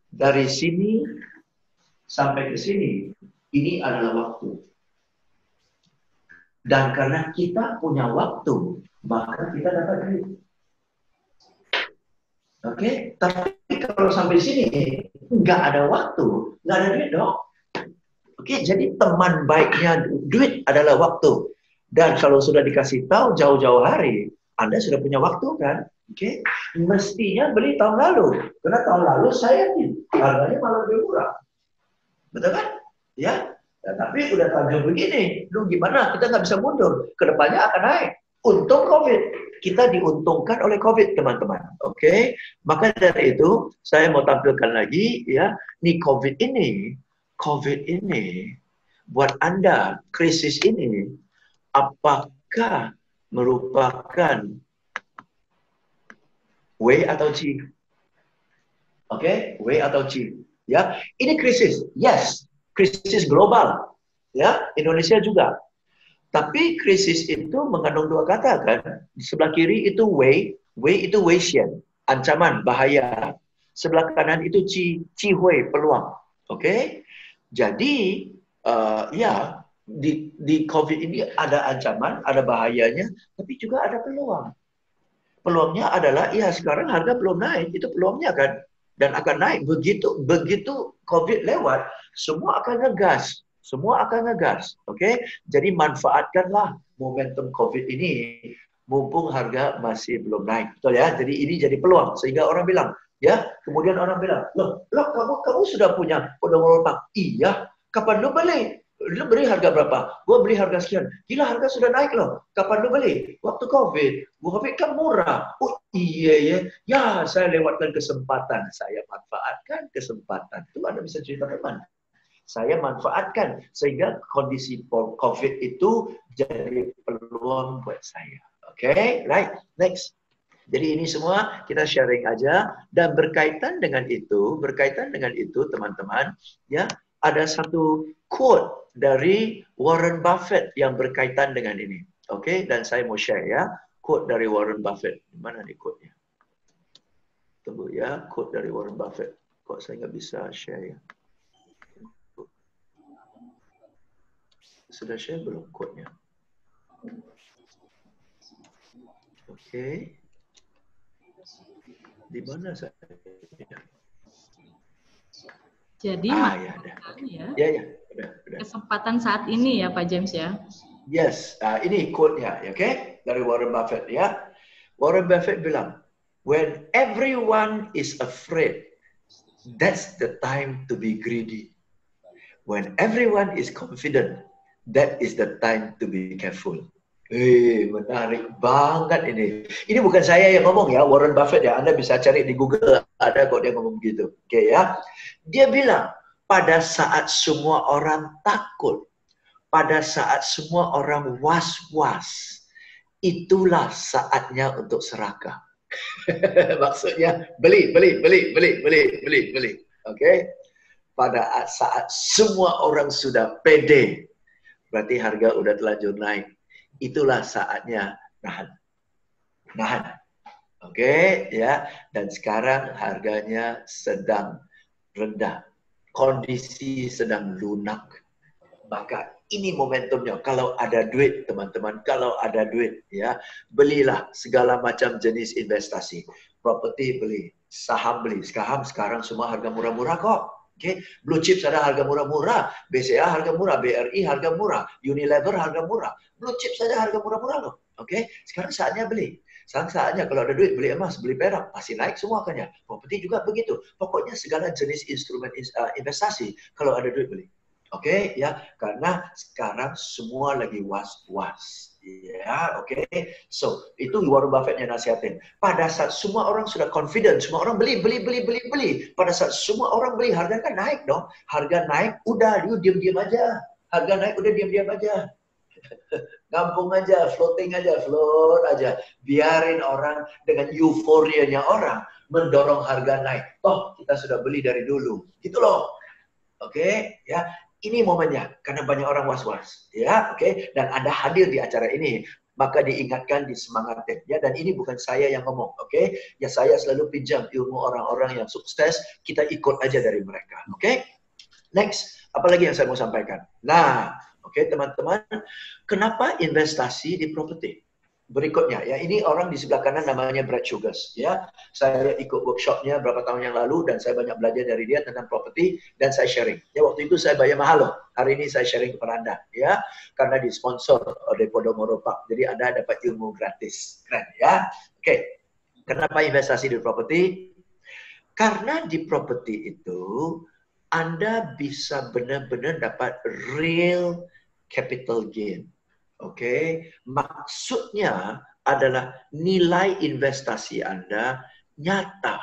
dari sini sampai ke sini, ini adalah waktu. Dan karena kita punya waktu, maka kita dapat duit. Oke, tapi kalau sampai sini nggak ada waktu, nggak ada duit dong. Oke, jadi teman baiknya duit adalah waktu. Dan kalau sudah dikasih tahu jauh-jauh hari, Anda sudah punya waktu kan? Oke, mestinya beli tahun lalu, karena tahun lalu saya harganya malah lebih murah, betul kan? Ya. Nah, tapi udah tajam begini, lu gimana? Kita nggak bisa mundur. Kedepannya akan naik. Untung COVID. Kita diuntungkan oleh COVID, teman-teman. Oke? Maka dari itu, saya mau tampilkan lagi, ya. Nih COVID ini, buat Anda, krisis ini, apakah merupakan W atau C? Oke? W atau C? Ya, ini krisis. Yes. Krisis global, ya, Indonesia juga. Tapi krisis itu mengandung 2 kata kan. Di sebelah kiri itu W itu Weixian, ancaman, bahaya. Sebelah kanan itu Hui, peluang. Oke? Jadi ya di COVID ini ada ancaman, ada bahayanya, tapi juga ada peluang. Peluangnya adalah ya sekarang harga belum naik, itu peluangnya kan. Dan akan naik begitu COVID lewat, semua akan ngegas, oke? Jadi manfaatkanlah momentum COVID ini, mumpung harga masih belum naik, betul ya? Jadi ini jadi peluang, sehingga orang bilang, ya, kemudian orang bilang, loh kamu sudah punya Podomoro Park? Iya, kapan lu beli? Lu beli harga berapa? Gue beli harga sekian. Gila, harga sudah naik loh. Kapan lu beli? Waktu COVID. COVID kan murah. Oh iya ya. Ya, saya lewatkan kesempatan. Saya manfaatkan kesempatan. Itu Anda bisa cerita teman. Saya manfaatkan sehingga kondisi COVID itu jadi peluang buat saya. Oke, right. Next. Jadi ini semua kita sharing aja, dan berkaitan dengan itu teman-teman, ya, ada satu quote dari Warren Buffett yang berkaitan dengan ini. Oke, dan saya mau share ya, quote dari Warren Buffett. Mana nih quote-nya? Tunggu ya, quote dari Warren Buffett. Kok saya nggak bisa share ya? Sudah share belum quote-nya? Oke. Di mana saya?
Jadi
ya, udah.
Kesempatan saat ini ya Pak James ya.
Yes, ini quote-nya, oke? Dari Warren Buffett ya. Warren Buffett bilang, When everyone is afraid, that's the time to be greedy. When everyone is confident, that is the time to be careful. Menarik banget ini. Ini bukan saya yang ngomong ya, Warren Buffett ya. Anda bisa cari di Google, ada kok dia ngomong gitu. Oke ya. Dia bilang, pada saat semua orang takut, pada saat semua orang was-was, itulah saatnya untuk serakah. Maksudnya beli. Oke? Pada saat semua orang sudah pede, berarti harga udah terlanjur naik. Itulah saatnya nahan. Oke, ya. Dan sekarang harganya sedang rendah. Kondisi sedang lunak. Maka ini momentumnya. Kalau ada duit, teman-teman, kalau ada duit, ya, belilah segala macam jenis investasi. Properti beli, saham beli. Sekarang semua harga murah-murah kok. Oke, blue chips ada harga murah-murah, BCA harga murah, BRI harga murah, Unilever harga murah, blue chips ada harga murah-murah loh. Oke, sekarang saatnya beli. Sekarang saatnya kalau ada duit beli emas, beli perak, pasti naik semua akannya. Properti juga begitu. Pokoknya segala jenis instrumen investasi kalau ada duit beli. Oke, ya, karena sekarang semua lagi was-was. Ya, oke. So, itu Warren Buffett yang nasihatin. Pada saat semua orang sudah confident, semua orang beli. Pada saat semua orang beli, harga kan naik dong. Harga naik, udah, you diam-diam aja. Harga naik, udah diam-diam aja. Gampang aja, float aja. Biarin orang dengan euforianya orang mendorong harga naik. Toh, kita sudah beli dari dulu. Gitu loh. Oke, ya. Ini momennya, karena banyak orang was-was, ya, oke. Dan Anda hadir di acara ini, maka diingatkan, disemangatin, ya. Dan ini bukan saya yang ngomong, oke. Ya, saya selalu pinjam ilmu orang-orang yang sukses, kita ikut aja dari mereka, oke. Next, apalagi yang saya mau sampaikan? Nah, oke, teman-teman, kenapa investasi di properti? Berikutnya, ya, ini orang di sebelah kanan namanya Brad Sugars, ya. Saya ikut workshopnya berapa tahun yang lalu dan saya banyak belajar dari dia tentang properti dan saya sharing. Ya, waktu itu saya bayar mahal loh. Hari ini saya sharing kepada Anda, ya, karena disponsor oleh Podomoro Park. Jadi Anda dapat ilmu gratis, keren, ya. Oke, kenapa investasi di properti? Karena di properti itu Anda bisa benar-benar dapat real capital gain. Oke, maksudnya adalah nilai investasi Anda nyata,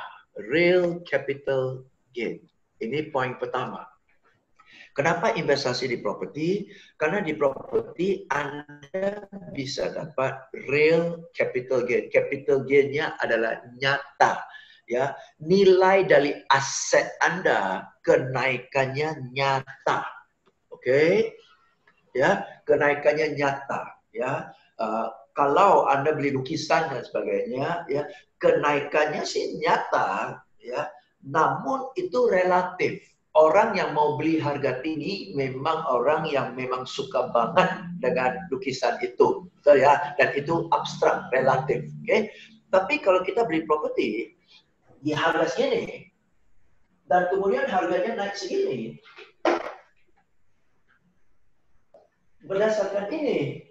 real capital gain. Ini poin pertama. Kenapa investasi di properti? Karena di properti Anda bisa dapat real capital gain. Capital gain-nya adalah nyata. Ya, nilai dari aset Anda kenaikannya nyata. Oke? Ya, kenaikannya nyata, ya. Kalau Anda beli lukisan dan sebagainya, ya, kenaikannya sih nyata, ya. Namun itu relatif. Orang yang mau beli harga tinggi memang orang yang memang suka banget dengan lukisan itu, betul ya? Dan itu abstrak, relatif, oke? Tapi kalau kita beli properti di harga segini dan kemudian harganya naik segini, berdasarkan ini,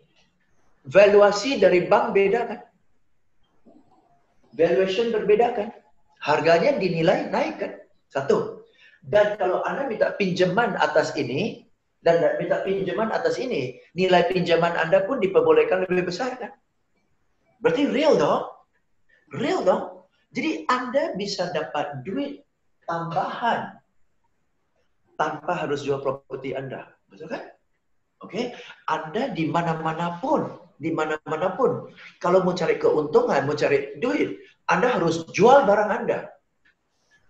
valuasi dari bank beda kan? Valuation berbeda kan? Harganya dinilai naik kan? Satu. Dan kalau Anda minta pinjaman atas ini, dan minta pinjaman atas ini, nilai pinjaman Anda pun diperbolehkan lebih besar kan? Berarti real dong? Real dong? Jadi Anda bisa dapat duit tambahan tanpa harus jual properti Anda. Betul kan? Oke, Anda di mana-manapun, kalau mau cari keuntungan, mau cari duit, Anda harus jual barang Anda,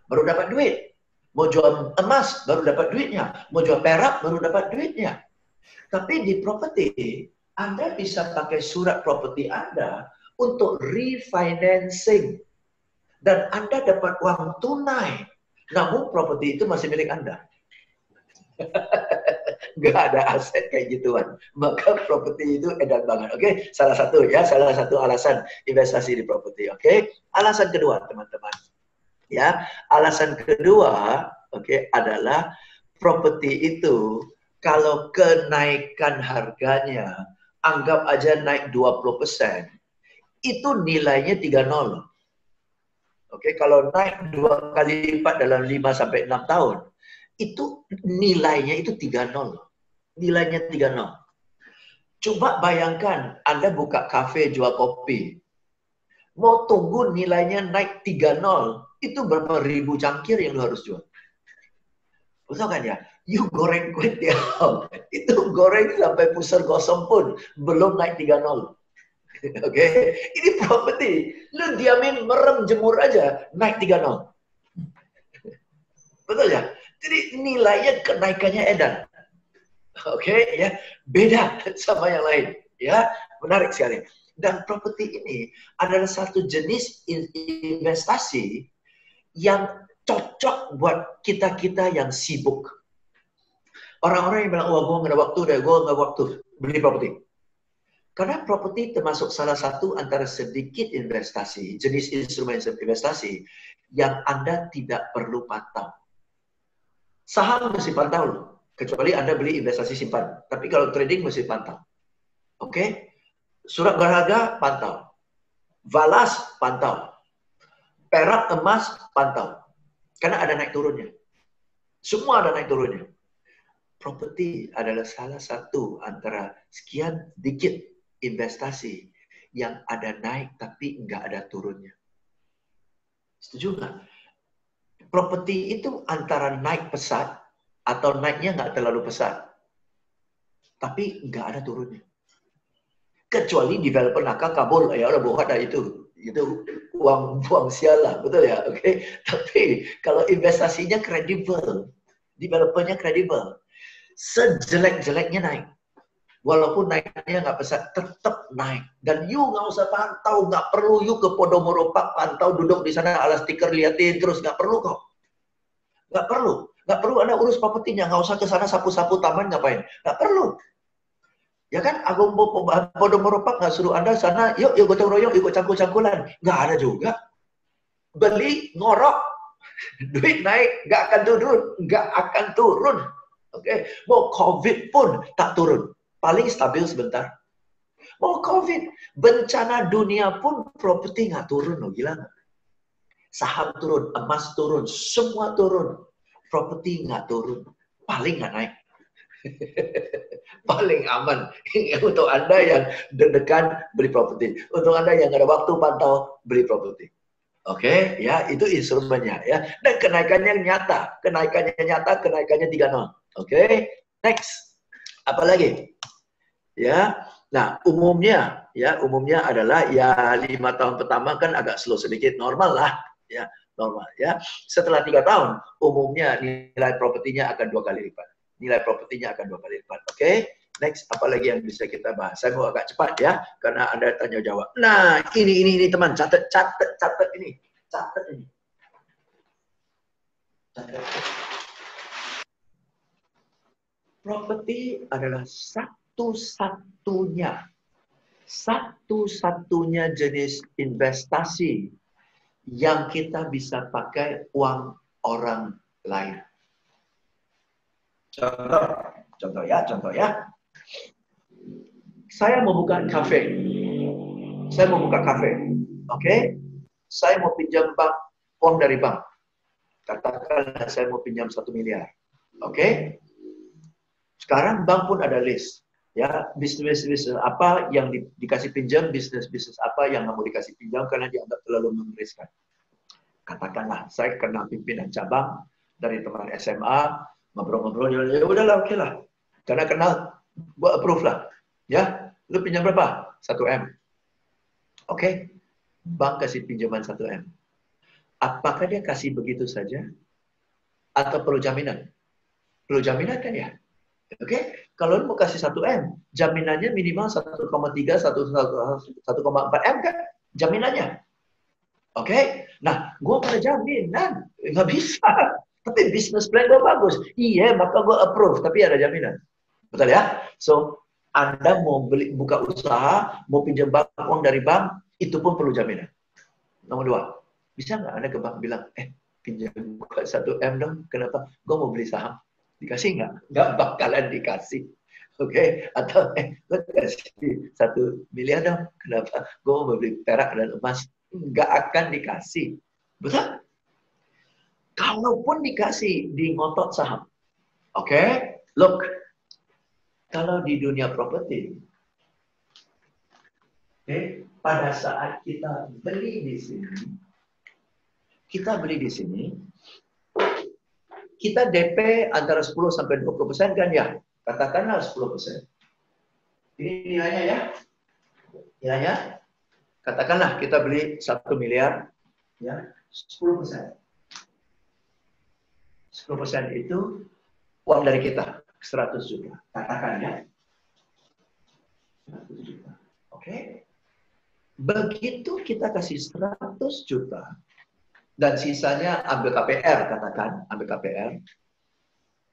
baru dapat duit. Mau jual emas, baru dapat duitnya. Mau jual perak, baru dapat duitnya. Tapi di properti, Anda bisa pakai surat properti Anda untuk refinancing. Dan Anda dapat uang tunai. Namun properti itu masih milik Anda. Nggak ada aset kayak gituan. Maka properti itu edan banget. Oke, salah satu alasan investasi di properti. Oke, alasan kedua teman-teman. Ya, alasan kedua, adalah properti itu kalau kenaikan harganya anggap aja naik 20%, itu nilainya 30. Oke, kalau naik 2 kali lipat dalam 5 sampai 6 tahun, itu nilainya itu 3-0. Nilainya 3-0. Coba bayangkan Anda buka kafe jual kopi. Mau tunggu nilainya naik 3-0, itu berapa ribu cangkir yang lu harus jual? Betul kan ya? You goreng kue tiaw. Itu goreng sampai pusar gosong pun belum naik 3-0. Oke, ini properti. Lu diamin merem jemur aja naik 3-0. Betul ya? Jadi nilainya kenaikannya edan. Oke, ya. Beda sama yang lain, ya. Menarik sekali. Dan properti ini adalah satu jenis investasi yang cocok buat kita-kita yang sibuk. Orang-orang yang bilang, oh gue nggak ada waktu deh, gue nggak waktu beli properti. Karena properti termasuk salah satu antara sedikit investasi, jenis instrumen investasi yang Anda tidak perlu pantau. Saham mesti pantau loh, kecuali Anda beli investasi simpan. Tapi kalau trading mesti pantau. Oke? Surat berharga pantau. Valas pantau. Perak emas pantau. Karena ada naik turunnya. Semua ada naik turunnya. Properti adalah salah satu antara sekian dikit investasi yang ada naik tapi nggak ada turunnya. Setuju nggak? Properti itu antara naik pesat atau naiknya nggak terlalu pesat. Tapi nggak ada turunnya. Kecuali developer nakal kabur, ya udah buat dah itu uang buang sial lah, betul ya, oke. Tapi kalau investasinya kredibel, developernya kredibel, sejelek-jeleknya naik, walaupun naiknya nggak besar, tetap naik. Dan you nggak usah pantau, nggak perlu you ke Podomoro Park pantau, duduk di sana ala stiker liatin terus, nggak perlu kok, nggak perlu Anda urus propertinya, nggak usah ke sana sapu-sapu taman ngapain, nggak perlu. Ya kan, Agung Podomoro Park nggak suruh Anda sana, yuk gotong royong, ikut cangkul-cangkulan. Nggak ada juga. Beli, ngorok, duit naik, nggak akan turun. Nggak akan turun. Oke, mau COVID pun tak turun. Paling stabil sebentar. Mau COVID, bencana dunia pun properti nggak turun, loh, gila nggak? Saham turun, emas turun, semua turun. Properti nggak turun, paling nggak naik. Paling aman untuk Anda yang deg-degan beli properti. Untuk Anda yang ada waktu pantau beli properti. Oke, ya itu instrumennya ya. Dan kenaikannya nyata, kenaikannya 3-0. Oke, next. Apa lagi? Ya. Nah, umumnya adalah ya 5 tahun pertama kan agak slow sedikit, normal lah, ya, normal ya. Setelah 3 tahun, umumnya nilai propertinya akan 2 kali lipat. Nilai propertinya akan 2 kali lipat. Oke, next, apa lagi yang bisa kita bahas? Saya mau agak cepat ya, karena Anda tanya jawab. Nah, ini teman, catat ini. Catat ini. Catat. Properti adalah satu-satunya jenis investasi yang kita bisa pakai uang orang lain. Contoh ya. Saya mau buka kafe. Oke? Saya mau pinjam uang dari bank. Katakanlah saya mau pinjam 1 miliar. Oke? Sekarang bank pun ada list. Ya, bisnis apa yang dikasih pinjam, bisnis apa yang nggak mau dikasih pinjam karena dianggap terlalu meriskan. Katakanlah saya kenal pimpinan cabang dari teman SMA, ngobrol-ngobrol, ya udahlah, oke lah. Karena kenal, gua approve lah. Ya, lu pinjam berapa? 1 M. Oke, bank kasih pinjaman 1 M. Apakah dia kasih begitu saja? Atau perlu jaminan? Perlu jaminan kan ya? Oke, kalau lu mau kasih 1 M, jaminannya minimal 1,3, 1,4 M kan? Jaminannya. Oke, nah, gua pada jaminan. Nggak bisa. Tapi bisnis plan gue bagus. Iya, maka gue approve. Tapi ada jaminan. Betul ya? So, Anda mau buka usaha, mau pinjam uang dari bank, itu pun perlu jaminan. Nomor 2, bisa nggak Anda ke bank bilang, pinjam buka 1 M dong, kenapa? Gue mau beli saham. Dikasih nggak? Nggak bakalan dikasih. Oke? Atau, gue kasih 1 miliar dong, kenapa? Gue mau beli perak dan emas. Nggak akan dikasih. Betul? Kalaupun dikasih di ngotot saham. Oke? Look, kalau di dunia properti, pada saat kita beli di sini, kita DP antara 10 sampai 20% kan ya? Katakanlah 10%. Ini nilainya ya. Nilainya, katakanlah kita beli 1 miliar, ya, 10%. 10% itu uang dari kita, 100 juta. Katakan ya. 100 juta. Oke? Begitu kita kasih 100 juta, dan sisanya ambil KPR, katakan, ambil KPR.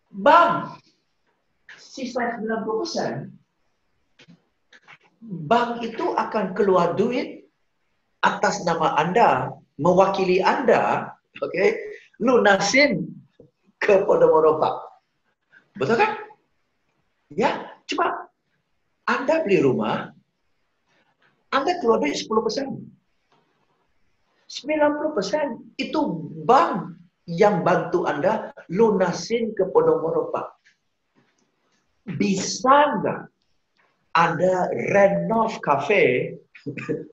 Bank, sisa 90%, bank itu akan keluar duit atas nama Anda, mewakili Anda, oke, lunasin ke Podomoro Park. Betul kan? Ya, coba Anda beli rumah, Anda keluar duit 10%. 90% itu bank yang bantu Anda lunasin ke Podomoro Park. Bisa nggak Anda renov cafe,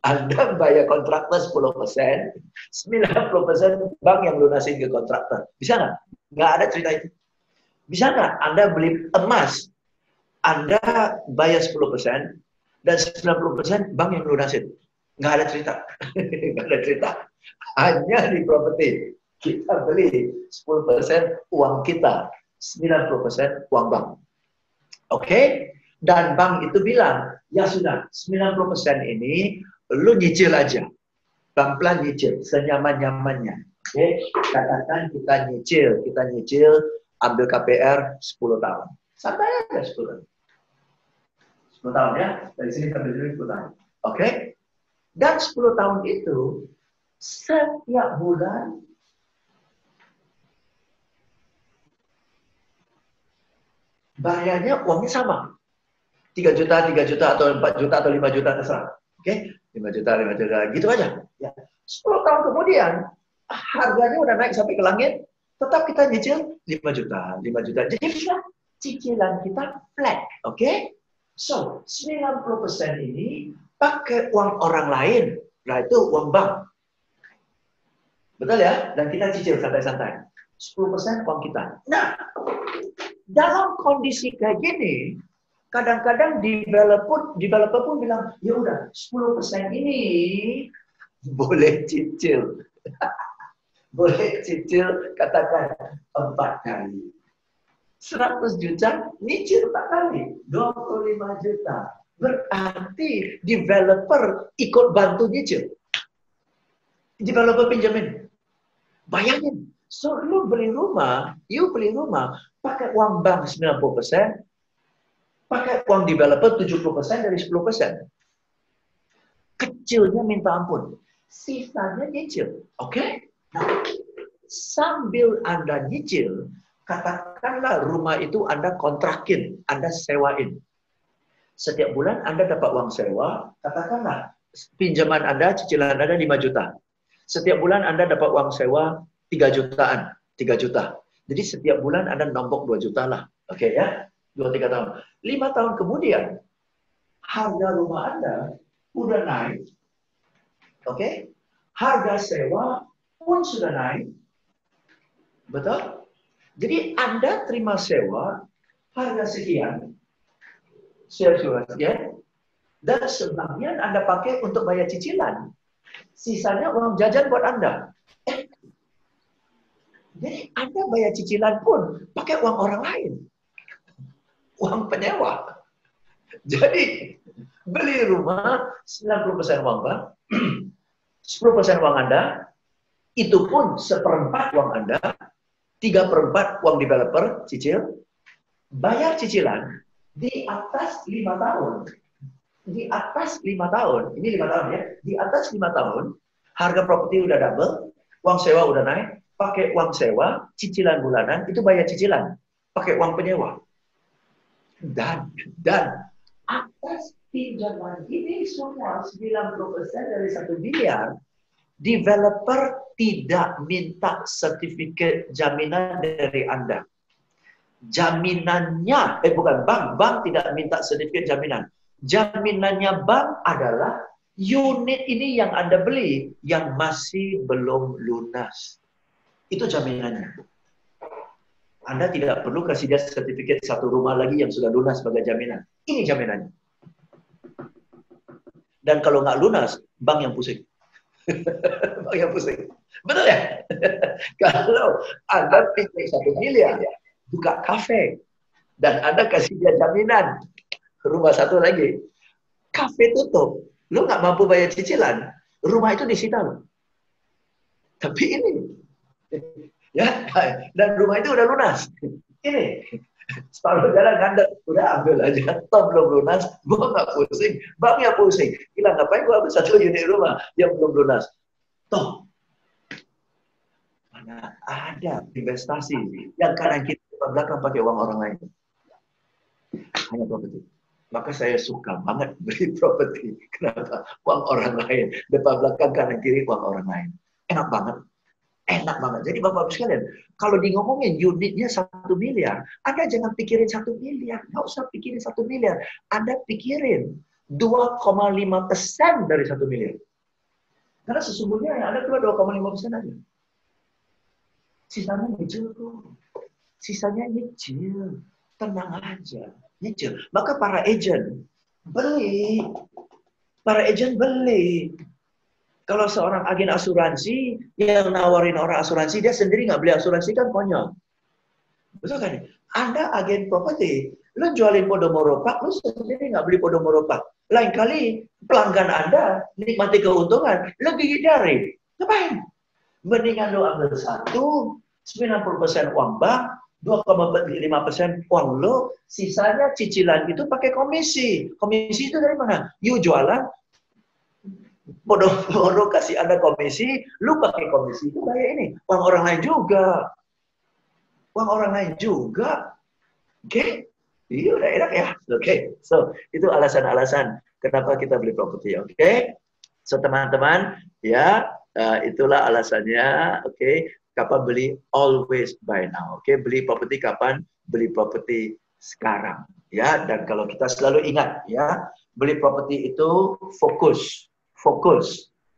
Anda bayar kontraktor 10%, 90% bank yang lunasin ke kontraktor. Bisa nggak? Nggak ada cerita itu. Bisa nggak Anda beli emas, Anda bayar 10%, dan 90% bank yang lunasin? Nggak ada cerita. Nggak ada cerita. Hanya di properti. Kita beli 10% uang kita, 90% uang bank. Oke? Dan bank itu bilang, ya sudah, 90% ini lu nyicil aja. Pelan-pelan nyicil, senyaman-nyamannya. Oke? Katakan kita nyicil, ambil KPR 10 tahun. Santai aja 10 tahun. 10 tahun ya, dari sini sampai sini 10 tahun. Oke? Dan 10 tahun itu, setiap bulan, bayarnya uangnya sama. 3 juta, 3 juta, atau 4 juta, atau 5 juta, terserah. Oke? 5 juta, 5 juta, gitu aja. Ya. 10 tahun kemudian, harganya udah naik sampai ke langit, tetap kita nyicil 5 juta, 5 juta. Jadi cicilan kita flat. Oke? So, 90% ini pakai uang orang lain. Nah, itu uang bank. Betul ya? Dan kita cicil santai-santai. 10% uang kita. Nah, dalam kondisi kayak gini, kadang-kadang developer pun bilang, ya udah 10% ini boleh cicil. Boleh cicil, katakan 4 kali. 100 juta, nyicil 4 kali. 25 juta. Berarti developer ikut bantu nyicil. Developer pinjamin. Bayangin. So, you beli rumah, pakai uang bank 90%, pakai uang developer 70% dari 10%. Kecilnya minta ampun. Sisanya nyicil. Oke? Nah, sambil Anda nyicil, katakanlah rumah itu Anda kontrakin, Anda sewain. Setiap bulan Anda dapat uang sewa, katakanlah pinjaman Anda, cicilan Anda 5 juta. Setiap bulan Anda dapat uang sewa 3 jutaan, 3 juta. Jadi setiap bulan Anda nombok 2 juta lah. Oke ya, 2-3 tahun. 5 tahun kemudian, harga rumah Anda udah naik. Oke? Harga sewa pun sudah naik. Betul? Jadi Anda terima sewa harga sekian, sekian, dan sebagian Anda pakai untuk bayar cicilan. Sisanya uang jajan buat Anda. Jadi Anda bayar cicilan pun pakai uang orang lain. Uang penyewa. Jadi beli rumah 90% uang bank, 10% uang Anda, itu pun 1/4 uang Anda, 3/4 uang developer, cicil, bayar cicilan di atas 5 tahun. Di atas 5 tahun, ini 5 tahun ya, di atas 5 tahun, harga properti udah double, uang sewa udah naik, pakai uang sewa, cicilan bulanan, itu bayar cicilan, pakai uang penyewa. Dan atas pinjaman ini semua 90% dari 1 miliar, Developer tidak minta sertifikat jaminan dari Anda. Jaminannya, bank tidak minta sertifikat jaminan. Jaminannya bank adalah unit ini yang Anda beli yang masih belum lunas. Itu jaminannya. Anda tidak perlu kasih dia sertifikat satu rumah lagi yang sudah lunas sebagai jaminan. Ini jaminannya. Dan kalau nggak lunas, bank yang pusing. Bank yang pusing. Betul ya? Kalau Anda pikir 1 miliar, buka kafe, dan Anda kasih dia jaminan, rumah satu lagi, kafe tutup, lo nggak mampu bayar cicilan, rumah itu disita lo. Tapi ini, ya, dan rumah itu udah lunas. Ini, separuh jalan ngandek, udah ambil aja, toh belum lunas, gua nggak pusing, banknya pusing. Gila, ngapain gua ambil 1 unit rumah yang belum lunas? Toh, mana ada investasi yang kanan kiri belakang pakai uang orang lain. Hanya properti. Maka saya suka banget beli properti. Kenapa? Uang orang lain. Depan belakang kanan kiri uang orang lain. Enak banget. Enak banget. Jadi Bapak-Bapak sekalian, kalau di ngomongin unitnya 1 miliar, Anda jangan pikirin 1 miliar. Nggak usah pikirin 1 miliar. Anda pikirin 2,5% dari 1 miliar. Karena sesungguhnya yang ada cuma 2,5% aja. Sisanya kecil tuh. Sisanya nyicil, tenang aja, nyicil. Maka para agen beli, Kalau seorang agen asuransi yang nawarin orang asuransi, dia sendiri nggak beli asuransi kan konyol. Betul kan? Anda agen properti, lu jualin Podomoro Park, lu sendiri nggak beli Podomoro Park. Lain kali pelanggan Anda nikmati keuntungan, lu gigit jari. Ngapain? Mendingan lu ambil 90% uang bank, 2,5% uang lo, sisanya cicilan itu pakai komisi. Komisi itu dari mana? You jualan, bodoh kasih Anda komisi, lu pakai komisi itu bayar ini. Uang orang lain juga. Oke? Iya udah enak ya. Oke. So, itu alasan-alasan kenapa kita beli properti. Oke? So, teman-teman, ya, itulah alasannya. Oke? Kapan beli? Always buy now. Oke, beli properti kapan? Beli properti sekarang. Ya, dan kalau kita selalu ingat, ya, beli properti itu fokus.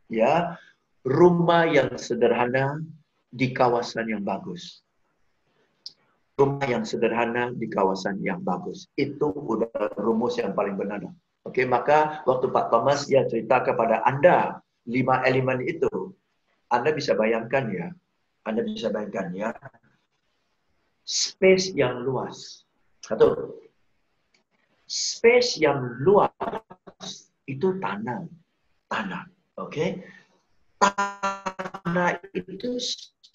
Ya, rumah yang sederhana di kawasan yang bagus. Rumah yang sederhana di kawasan yang bagus. Itu udah rumus yang paling benar. Oke, maka waktu Pak Thomas ya cerita kepada Anda 5 elemen itu, Anda bisa bayangkan ya. Space yang luas. Satu. Space yang luas itu tanah. Oke? Tanah itu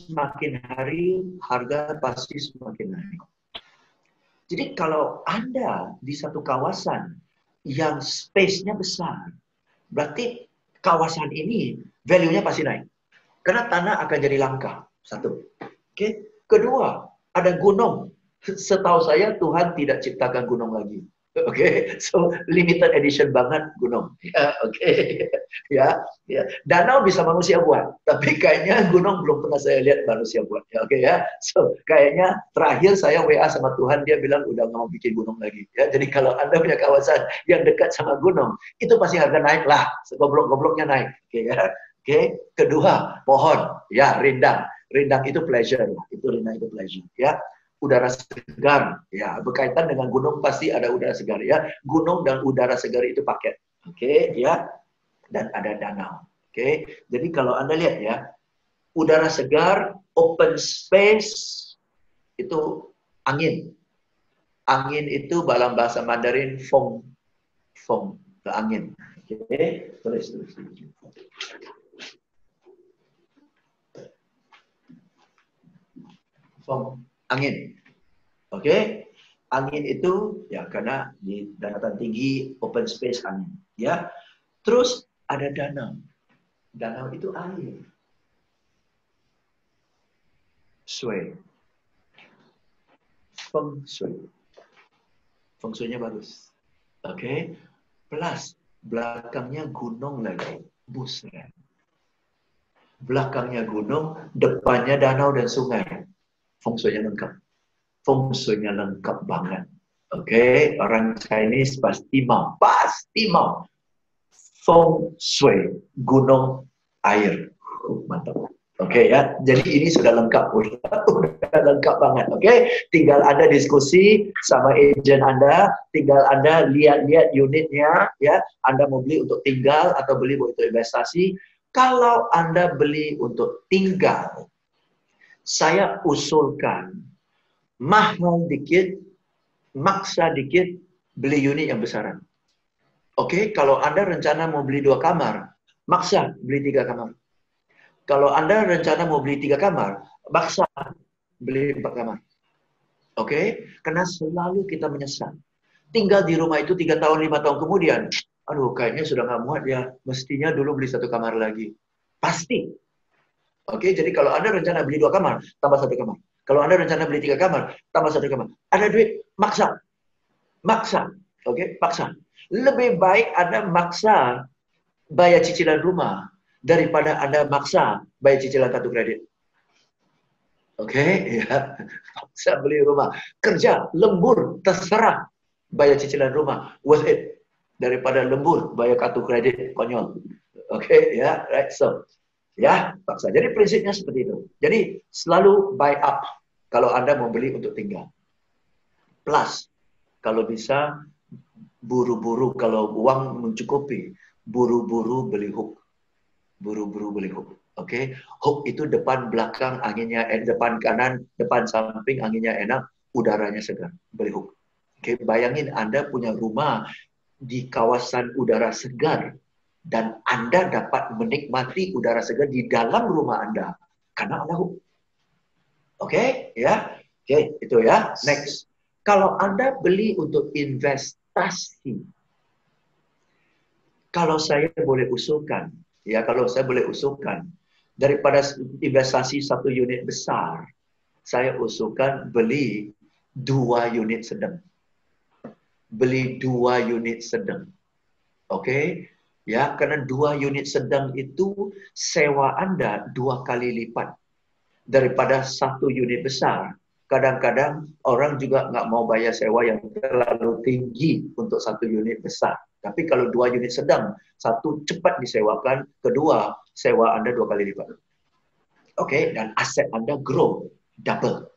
semakin hari harga pasti semakin naik. Jadi kalau Anda di satu kawasan yang space-nya besar, berarti kawasan ini value-nya pasti naik. Karena tanah akan jadi langka. Satu. Oke. Kedua, ada gunung. Setahu saya Tuhan tidak ciptakan gunung lagi. Oke. So, limited edition banget gunung. Ya, oke. Ya. Danau bisa manusia buat, tapi kayaknya gunung belum pernah saya lihat manusia buat. Ya, oke ya. So, kayaknya terakhir saya WA sama Tuhan, dia bilang udah nggak mau bikin gunung lagi. Ya, jadi kalau Anda punya kawasan yang dekat sama gunung, itu pasti harga naik lah. Goblok-gobloknya naik. Oke ya. Oke. Kedua, pohon. Ya, rindang. Rindang itu pleasure, rindang itu pleasure, ya. Udara segar, ya. Berkaitan dengan gunung pasti ada udara segar, ya. Gunung dan udara segar itu paket, oke, ya. Dan ada danau, oke. Jadi kalau Anda lihat ya, udara segar, open space itu angin. Angin itu dalam bahasa Mandarin feng, angin, oke. Tulis. Angin. Oke. Angin itu ya karena di daratan tinggi open space angin, ya. Terus ada danau. Danau itu air. Shui. Feng shui. Feng shui-nya bagus. Oke. Plus belakangnya gunung lagi. Buset. belakangnya gunung, depannya danau dan sungai. Feng shui-nya lengkap. Feng shui-nya lengkap banget. Oke, orang Chinese pasti mau. Pasti mau. Feng shui, gunung, air. Mantap. Oke ya, jadi ini sudah lengkap, udah lengkap banget. Oke, tinggal Anda diskusi sama agent Anda, tinggal Anda lihat-lihat unitnya, ya. Anda mau beli untuk tinggal atau beli untuk investasi. Kalau Anda beli untuk tinggal, saya usulkan mahal dikit, maksa dikit, beli unit yang besaran. Oke, kalau Anda rencana mau beli 2 kamar, maksa beli 3 kamar. Kalau Anda rencana mau beli 3 kamar, maksa beli 4 kamar. Oke? Karena selalu kita menyesal. Tinggal di rumah itu 3 tahun, 5 tahun kemudian, aduh kayaknya sudah nggak muat ya, mestinya dulu beli 1 kamar lagi. Pasti. Oke, jadi kalau Anda rencana beli 2 kamar, tambah 1 kamar. Kalau Anda rencana beli 3 kamar, tambah 1 kamar. Ada duit, maksa. Maksa. Oke, paksa. Lebih baik Anda maksa bayar cicilan rumah daripada Anda maksa bayar cicilan kartu kredit. Oke, ya. Maksa beli rumah. Kerja, lembur, terserah. Bayar cicilan rumah. Worth it. Daripada lembur, bayar kartu kredit. Konyol. Oke, ya. Right, so. Ya, paksa. Jadi prinsipnya seperti itu. Jadi selalu buy up kalau Anda mau beli untuk tinggal. Plus, kalau bisa, buru-buru kalau uang mencukupi, buru-buru beli hook. Buru-buru beli hook. Oke, hook itu depan belakang anginnya, depan kanan, depan samping anginnya enak, udaranya segar. Beli hook. Oke, bayangin Anda punya rumah di kawasan udara segar dan Anda dapat menikmati udara segar di dalam rumah Anda karena ada hook. Oke, ya. Oke, itu ya. Next. Kalau Anda beli untuk investasi, kalau saya boleh usulkan, ya, kalau saya boleh usulkan, daripada investasi 1 unit besar, saya usulkan beli 2 unit sedang. Beli 2 unit sedang. Oke? Ya, karena 2 unit sedang itu sewa Anda 2 kali lipat daripada 1 unit besar. Kadang-kadang orang juga nggak mau bayar sewa yang terlalu tinggi untuk 1 unit besar. Tapi kalau 2 unit sedang, 1 cepat disewakan, kedua sewa Anda 2 kali lipat. Oke, dan aset Anda grow double.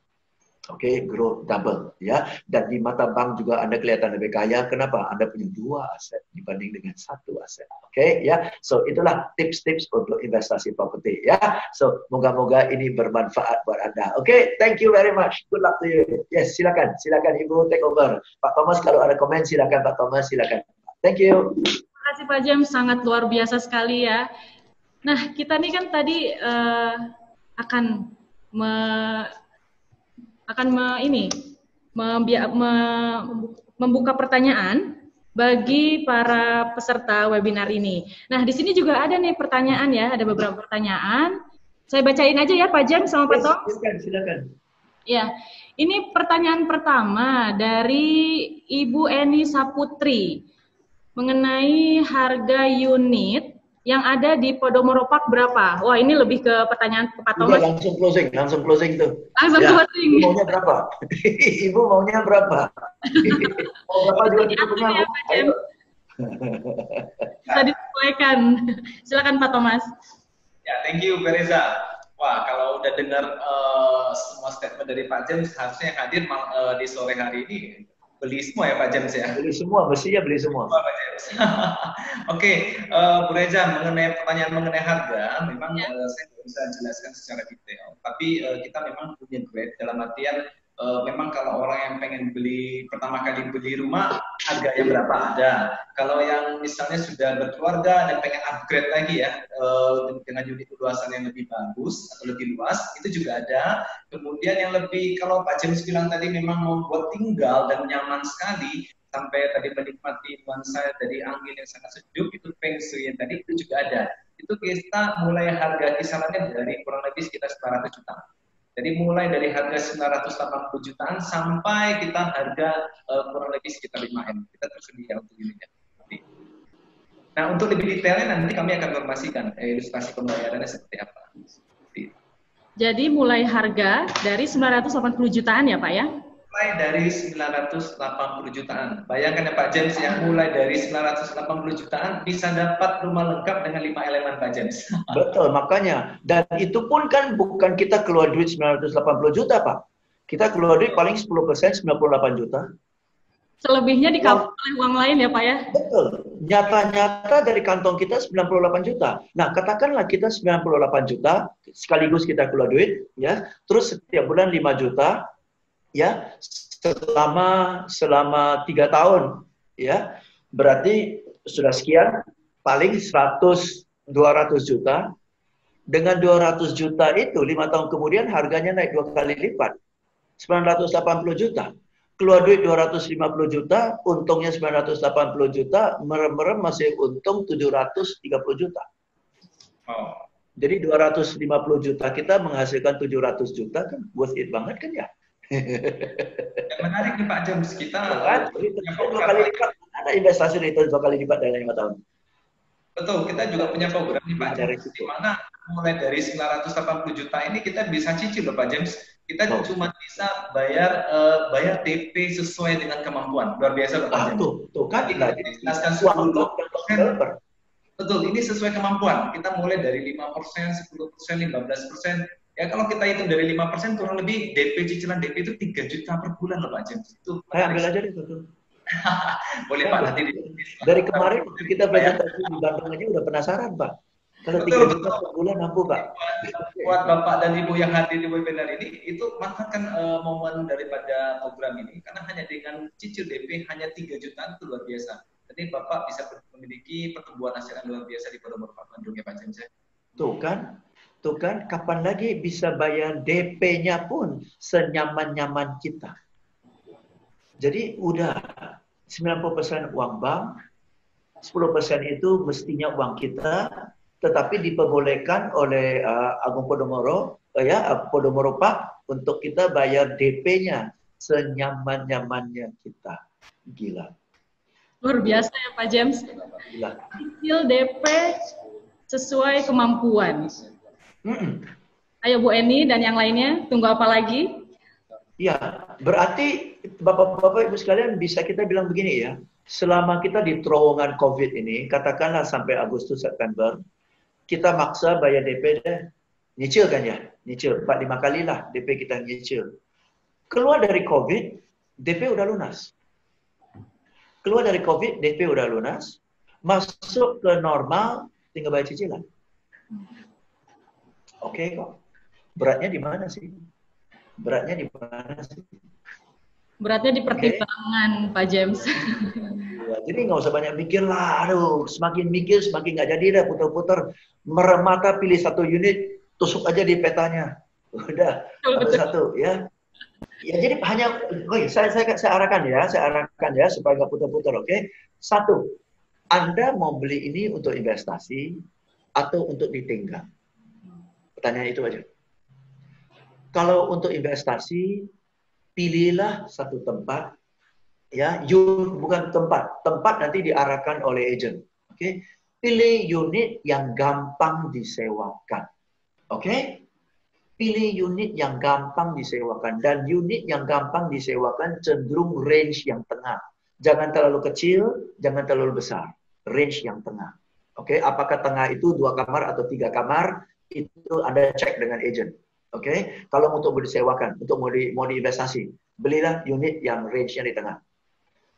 Oke, grow double ya. Dan di mata bank juga Anda kelihatan lebih kaya. Kenapa? Anda punya 2 aset dibanding dengan 1 aset. Oke, ya. So itulah tips-tips untuk investasi properti ya. So moga-moga ini bermanfaat buat Anda. Oke, thank you very much. Good luck to you. Yes, silakan Ibu take over. Pak Thomas kalau ada komen silakan Pak Thomas, silakan. Thank you.
Terima kasih Pak James, sangat luar biasa sekali ya. Nah, kita nih kan tadi membuka pertanyaan bagi para peserta webinar ini. Nah, di sini juga ada nih pertanyaan ya, ada beberapa pertanyaan. Saya bacain aja ya Pak James sama Pak Tom.
Silakan.
Ya, ini pertanyaan pertama dari Ibu Eni Saputri mengenai harga unit yang ada di Podomoro Park berapa? Wah, ini lebih ke pertanyaan ke Pak Thomas.
Langsung closing tuh.
Langsung closing.
Ibu maunya berapa? Ibu maunya berapa? Mau berapa juga ditutupnya, Bu? Ayo.
Bisa disesuaikan. Silakan Pak Thomas.
Ya, thank you Bereza. Wah, kalau udah dengar semua statement dari Pak James, harusnya yang hadir di sore hari ini beli semua ya Pak James ya?
Beli semua, mestinya beli semua.
Pak James. Oke, Bu Reza, pertanyaan mengenai harga, memang saya tidak bisa jelaskan secara detail. Tapi kita memang punya grade dalam artian memang kalau orang yang pengen pertama kali beli rumah, harganya berapa ada. Kalau yang misalnya sudah berkeluarga dan pengen upgrade lagi ya, dengan unit luasan yang lebih bagus atau lebih luas, itu juga ada. Kemudian yang lebih, kalau Pak James bilang tadi memang membuat tinggal dan nyaman sekali, sampai tadi menikmati nuansa dari angin yang sangat sejuk, itu feng shui yang tadi itu juga ada. Itu kita mulai harga kisarannya dari kurang lebih sekitar 900 juta. Jadi mulai dari harga 980 jutaan sampai kita harga kurang lebih sekitar 5M. Kita tersedia untuk unitnya. Nah, untuk lebih detailnya nanti kami akan informasikan ilustrasi pembayarannya seperti apa.
Jadi mulai harga dari 980 jutaan ya Pak ya?
Mulai dari 980 jutaan. Bayangkan ya Pak James, yang mulai dari 980 jutaan bisa dapat rumah lengkap dengan 5 elemen Pak James.
Betul, makanya. Dan itu pun kan bukan kita keluar duit 980 juta, Pak. Kita keluar duit paling 10%, 98 juta.
Selebihnya di-cover oleh uang lain ya Pak ya?
Betul. Nyata-nyata dari kantong kita 98 juta. Nah, katakanlah kita 98 juta, sekaligus kita keluar duit, ya. Terus setiap bulan 5 juta, ya, selama 3 tahun, ya. Berarti sudah sekian, paling 200 juta. Dengan 200 juta itu, 5 tahun kemudian harganya naik 2 kali lipat. 980 juta. Keluar duit 250 juta, untungnya 980 juta, merem-merem masih untung 730 juta.
Oh.
Jadi 250 juta kita menghasilkan 700 juta, kan worth it banget kan ya?
Yang menarik nih Pak James, kita
punya 2 kali lipat. Ada investasi itu 2 kali lipat dalam 5 tahun.
Betul, kita juga punya program nih Pak James, di mana mulai dari 980 juta ini kita bisa cicil loh Pak James. Kita cuma bisa bayar DP sesuai dengan kemampuan. Luar biasa loh Pak James.
Tuh kan
kita jelaskan 10%. Betul, ini sesuai kemampuan. Kita mulai dari 5%, 10%, 15%. Ya kalau kita hitung dari 5%, kurang lebih DP cicilan DP itu 3 juta per bulan loh Pak James. Itu
ambil aja deh betul.
Boleh Pak, nanti
dari kemarin kita presentasi di Bandung aja udah penasaran Pak. Kalau 3 juta per bulan mampu Pak.
Buat Bapak dan Ibu yang hadir di webinar ini, itu manfaatkan momen daripada program ini, karena hanya dengan cicil DP hanya 3 jutaan itu luar biasa. Jadi Bapak bisa memiliki pertumbuhan hasil yang luar biasa di Podomoro Park Bandung ya Pak James. Tuh
kan, kapan lagi bisa bayar DP-nya pun senyaman-nyaman kita. Jadi udah 90% uang bank, 10% itu mestinya uang kita, tetapi diperbolehkan oleh Agung Podomoro, Podomoro Park untuk kita bayar DP-nya senyaman-nyamannya kita. Gila.
Luar biasa ya Pak James.
Gila.
Cicil DP sesuai kemampuan. Ayo Bu Eni dan yang lainnya, tunggu apa lagi?
Ya, berarti Bapak-Bapak Ibu sekalian bisa kita bilang begini ya, selama kita di terowongan COVID ini, katakanlah sampai Agustus September, kita maksa bayar DP deh. Nyicil kan ya? Nyicil. 4-5 kali lah DP kita nyicil. Keluar dari COVID, DP udah lunas. Keluar dari COVID, DP udah lunas. Masuk ke normal, tinggal bayar cicilan. Oke kok. Beratnya di mana sih? Beratnya di mana sih?
Beratnya di pertimbangan, Pak James.
Ya, jadi nggak usah banyak mikir lah. Aduh, semakin mikir semakin nggak jadi dah, putar-putar. Merem mata pilih satu unit, tusuk aja di petanya. Udah, satu ya. Ya jadi hanya, saya arahkan ya supaya nggak putar-putar, oke? Satu, Anda mau beli ini untuk investasi atau untuk ditinggal? Pertanyaan itu aja. Kalau untuk investasi, pilihlah satu tempat, ya, bukan tempat nanti diarahkan oleh agent, oke? Pilih unit yang gampang disewakan, oke? Pilih unit yang gampang disewakan, dan unit yang gampang disewakan cenderung range yang tengah. Jangan terlalu kecil, jangan terlalu besar, range yang tengah, oke? Apakah tengah itu 2 kamar atau 3 kamar, itu Anda cek dengan agent. Oke, kalau untuk disewakan, untuk mau diinvestasi, belilah unit yang range-nya di tengah.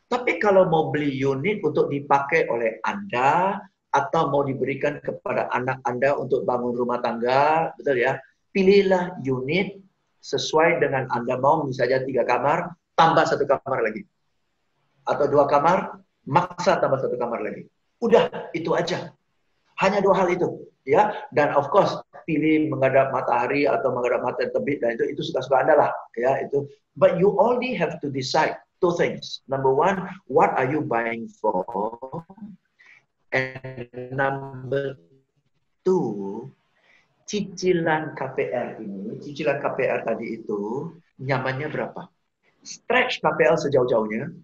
Tapi kalau mau beli unit untuk dipakai oleh Anda atau mau diberikan kepada anak Anda untuk bangun rumah tangga, betul ya? Pilihlah unit sesuai dengan Anda mau, misalnya 3 kamar, tambah 1 kamar lagi. Atau 2 kamar, maksa tambah 1 kamar lagi. Udah, itu aja. Hanya 2 hal itu, ya. Dan of course, pilih menghadap matahari atau menghadap matahari terbit, dan itu suka-suka Anda lah, ya itu. But you only have to decide 2 things. Number 1, what are you buying for? And number 2, cicilan KPR ini, cicilan KPR tadi itu nyamannya berapa? Stretch KPR sejauh-jauhnya.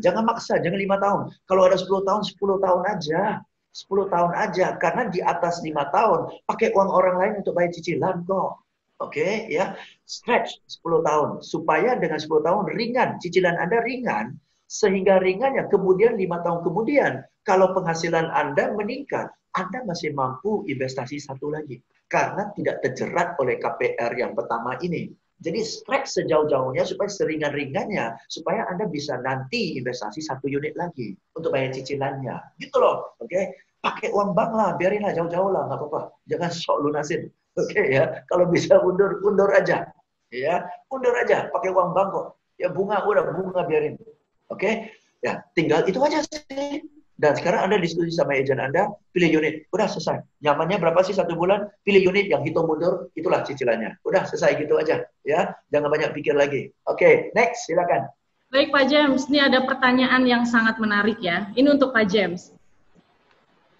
Jangan maksa, jangan 5 tahun. Kalau ada 10 tahun, 10 tahun aja. 10 tahun aja, karena di atas 5 tahun pakai uang orang lain untuk bayar cicilan kok. Oke, ya. Stretch 10 tahun supaya dengan 10 tahun ringan, cicilan Anda ringan, sehingga ringannya kemudian 5 tahun kemudian kalau penghasilan Anda meningkat, Anda masih mampu investasi satu lagi karena tidak terjerat oleh KPR yang pertama ini. Jadi stretch sejauh-jauhnya supaya seringan-ringannya, supaya Anda bisa nanti investasi satu unit lagi untuk bayar cicilannya. Gitu loh, oke? Pakai uang bank lah, biarinlah jauh-jauh lah, nggak apa-apa. Jangan sok lunasin, oke ya? Kalau bisa undur aja, ya, undur aja, pakai uang bank kok. Ya bunga udah bunga biarin, oke? Ya tinggal itu aja sih. Dan sekarang Anda diskusi sama agent Anda, pilih unit. Udah selesai. Nyamannya berapa sih 1 bulan? Pilih unit yang hitung mundur, itulah cicilannya. Udah selesai gitu aja. Ya, jangan banyak pikir lagi. Oke, next, silakan.
Baik Pak James, ini ada pertanyaan yang sangat menarik ya. Ini untuk Pak James.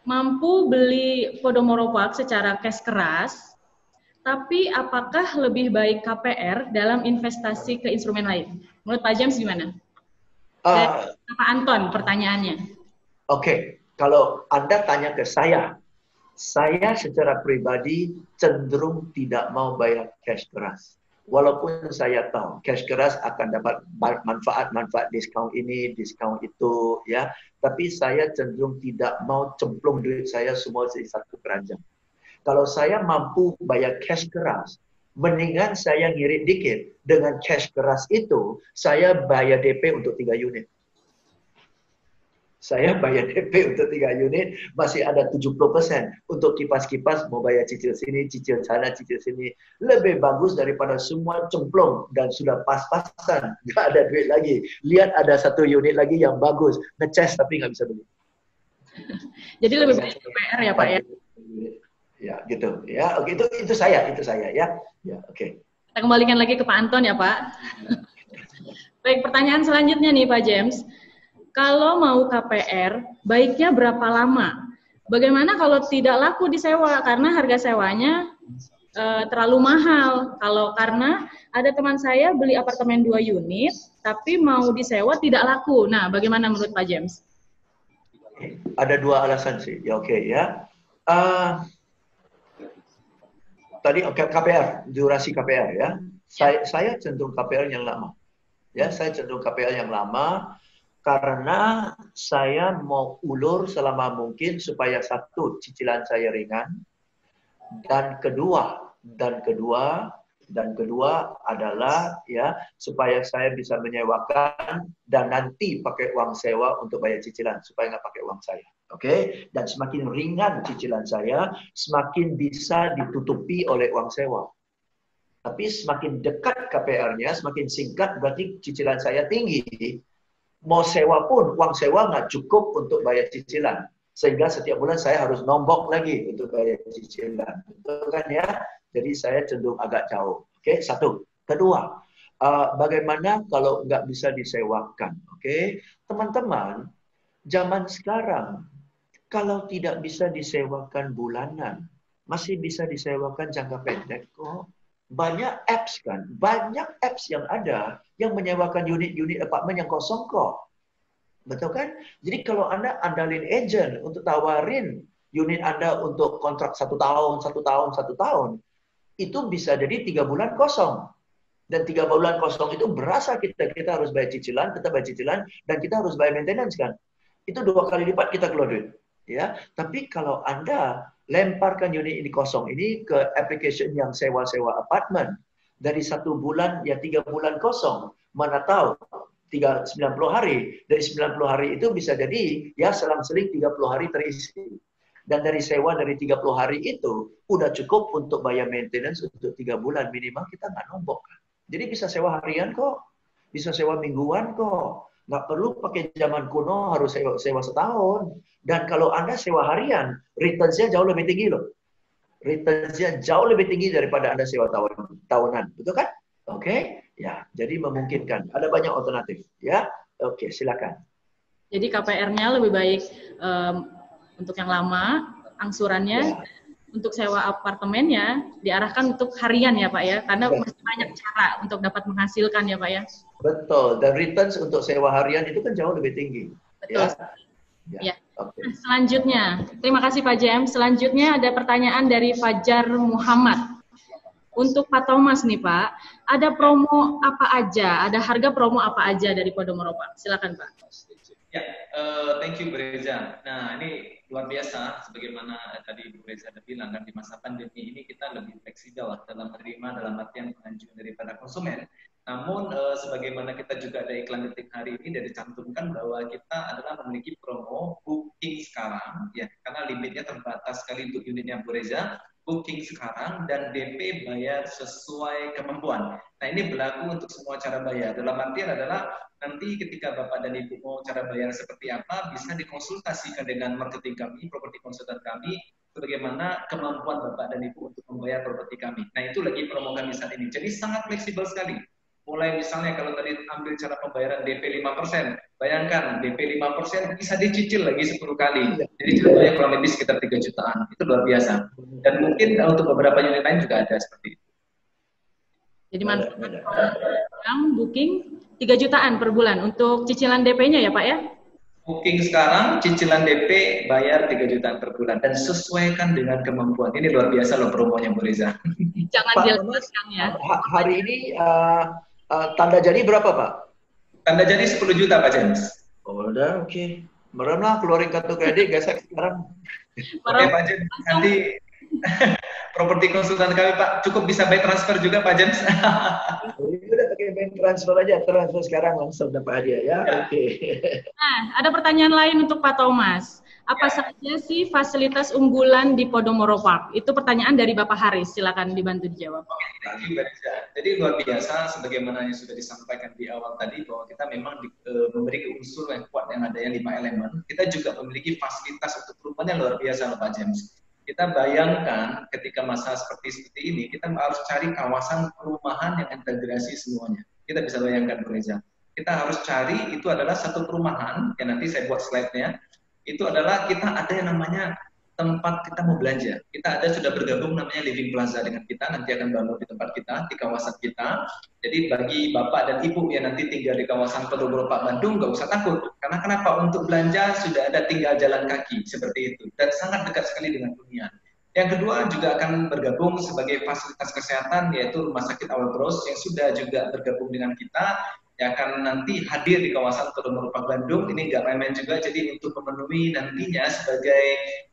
Mampu beli Podomoro Park secara cash keras, tapi apakah lebih baik KPR dalam investasi ke instrumen lain? Menurut Pak James gimana? Pak Anton pertanyaannya.
Oke, kalau Anda tanya ke saya secara pribadi cenderung tidak mau bayar cash keras. Walaupun saya tahu cash keras akan dapat manfaat diskon ini, diskon itu, ya. Tapi saya cenderung tidak mau cemplung duit saya semua di satu keranjang. Kalau saya mampu bayar cash keras, mendingan saya ngirit dikit. Dengan cash keras itu, saya bayar DP untuk 3 unit. Saya bayar DP untuk 3 unit, masih ada 70% untuk kipas-kipas, mau bayar cicil sini, cicil sana, cicil sini. Lebih bagus daripada semua cemplung dan sudah pas-pasan, nggak ada duit lagi. Lihat ada 1 unit lagi yang bagus, ngecas tapi nggak bisa beli.
Jadi lebih baik KPR ya Pak ya?
Ya gitu, ya. Oke, itu saya ya. Ya, oke.
Kita kembalikan lagi ke Pak Anton ya Pak. Baik, pertanyaan selanjutnya nih Pak James. Kalau mau KPR, baiknya berapa lama? Bagaimana kalau tidak laku disewa karena harga sewanya terlalu mahal? Karena ada teman saya beli apartemen 2 unit, tapi mau disewa tidak laku. Nah, bagaimana menurut Pak James?
Ada 2 alasan sih. Ya oke ya. Tadi KPR, durasi KPR ya. Saya cenderung KPR yang lama. Ya, saya cenderung KPR yang lama. Karena saya mau ulur selama mungkin supaya 1, cicilan saya ringan, dan kedua adalah ya supaya saya bisa menyewakan dan nanti pakai uang sewa untuk bayar cicilan supaya nggak pakai uang saya, oke? Dan semakin ringan cicilan saya, semakin bisa ditutupi oleh uang sewa. Tapi semakin dekat KPR-nya, semakin singkat berarti cicilan saya tinggi. Mau sewa pun, uang sewa nggak cukup untuk bayar cicilan. Sehingga setiap bulan saya harus nombok lagi untuk bayar cicilan. Betul kan ya? Jadi saya cenderung agak jauh. Oke, 1. Kedua, bagaimana kalau nggak bisa disewakan? Oke, teman-teman, zaman sekarang, kalau tidak bisa disewakan bulanan, masih bisa disewakan jangka pendek kok. Banyak apps kan, banyak apps yang ada yang menyewakan unit-unit apartemen yang kosong kok. Betul kan? Jadi kalau Anda andalin agent untuk tawarin unit Anda untuk kontrak 1 tahun, itu bisa jadi 3 bulan kosong. Dan 3 bulan kosong itu berasa kita harus bayar cicilan, tetap bayar cicilan, dan kita harus bayar maintenance kan. Itu 2 kali lipat kita keluar duit. Ya, tapi kalau Anda lemparkan unit ini kosong ini ke application yang sewa-sewa apartemen dari 1 bulan ya 3 bulan kosong, mana tahu 90 hari, dari 90 hari itu bisa jadi ya selang-seling 30 hari terisi. Dan dari sewa dari 30 hari itu udah cukup untuk bayar maintenance untuk 3 bulan minimal, kita nggak nombok. Jadi bisa sewa harian kok, bisa sewa mingguan kok. Nggak perlu pakai zaman kuno harus sewa setahun. Dan kalau Anda sewa harian, returns-nya jauh lebih tinggi loh. Returns-nya jauh lebih tinggi daripada Anda sewa tahunan. Betul kan? Oke? Ya, jadi memungkinkan. Ada banyak alternatif. Ya, oke, silakan.
Jadi KPR-nya lebih baik untuk yang lama, angsurannya ya. Untuk sewa apartemennya diarahkan untuk harian ya Pak ya, karena masih banyak cara untuk dapat menghasilkan ya Pak ya.
Betul, dan returns untuk sewa harian itu kan jauh lebih tinggi.
Betul. Ya.
Oke.
Selanjutnya, terima kasih Pak Jem. Selanjutnya ada pertanyaan dari Fajar Muhammad. Untuk Pak Thomas nih Pak, ada promo apa aja? Ada harga promo apa aja dari Podomoro Pak? Silakan Pak.
Ya, thank you Bu Reza. Nah, ini luar biasa, sebagaimana tadi Bu Reza ada bilang kan, di masa pandemi ini kita lebih fleksibel dalam menerima, dalam artian pengajuan daripada konsumen. Namun, sebagaimana kita juga ada iklan detik hari ini, dari cantumkan bahwa kita adalah memiliki promo booking sekarang, ya, karena limitnya terbatas sekali untuk unitnya Bu Reza. Booking sekarang dan DP bayar sesuai kemampuan. Nah, ini berlaku untuk semua cara bayar. Dalam artian adalah nanti ketika Bapak dan Ibu mau cara bayar seperti apa, bisa dikonsultasikan dengan marketing kami, properti konsultan kami, bagaimana kemampuan Bapak dan Ibu untuk membayar properti kami. Nah, itu lagi promo kami saat ini. Jadi sangat fleksibel sekali. Mulai misalnya kalau tadi ambil cara pembayaran DP 5%, bayangkan DP 5% bisa dicicil lagi 10 kali. Jadi contohnya kurang lebih sekitar 3 jutaan. Itu luar biasa. Dan mungkin untuk beberapa unit lain juga ada seperti itu.
Jadi manfaatkan booking 3 jutaan per bulan untuk cicilan DP-nya ya Pak ya?
Booking sekarang, cicilan DP bayar 3 jutaan per bulan dan sesuaikan dengan kemampuan. Ini luar biasa loh promonya Bu Reza.
Jangan dilepaskan ya.
Hari ini tanda jadi berapa Pak?
Tanda jadi 10 juta Pak James.
Oh, udah oke. Merana keluarin kartu kredit gesek sekarang.
Oke Pak James, nanti properti konsultan kami Pak, cukup bisa by transfer juga Pak James.
Udah pakai bank transfer aja, transfer sekarang langsung dapat hadiah ya. Oke.
Nah, ada pertanyaan lain untuk Pak Thomas. Apa saja sih fasilitas unggulan di Podomoro Park? Itu pertanyaan dari Bapak Haris, silakan dibantu dijawab.
Oke, thank you, jadi luar biasa, sebagaimana yang sudah disampaikan di awal tadi, bahwa kita memang memiliki unsur yang kuat yang ada yang 5 elemen. Kita juga memiliki fasilitas untuk perumahan yang luar biasa, Pak James. Kita bayangkan ketika masa seperti ini, kita harus cari kawasan perumahan yang integrasi semuanya. Kita bisa bayangkan, Bu Reza. Kita harus cari, itu adalah satu perumahan, yang nanti saya buat slide-nya, itu adalah kita ada yang namanya tempat kita mau belanja. Kita ada sudah bergabung namanya Living Plaza dengan kita, nanti akan bangun di tempat kita, di kawasan kita. Jadi bagi Bapak dan Ibu yang nanti tinggal di kawasan Podomoro Park Bandung, nggak usah takut. Karena kenapa? Untuk belanja sudah ada tinggal jalan kaki, seperti itu. Dan sangat dekat sekali dengan dunia. Yang kedua juga akan bergabung sebagai fasilitas kesehatan, yaitu Rumah Sakit Awal Bros, yang sudah juga bergabung dengan kita, yang akan nanti hadir di kawasan Podomoro Park Bandung. Ini nggak main-main juga, jadi untuk memenuhi nantinya sebagai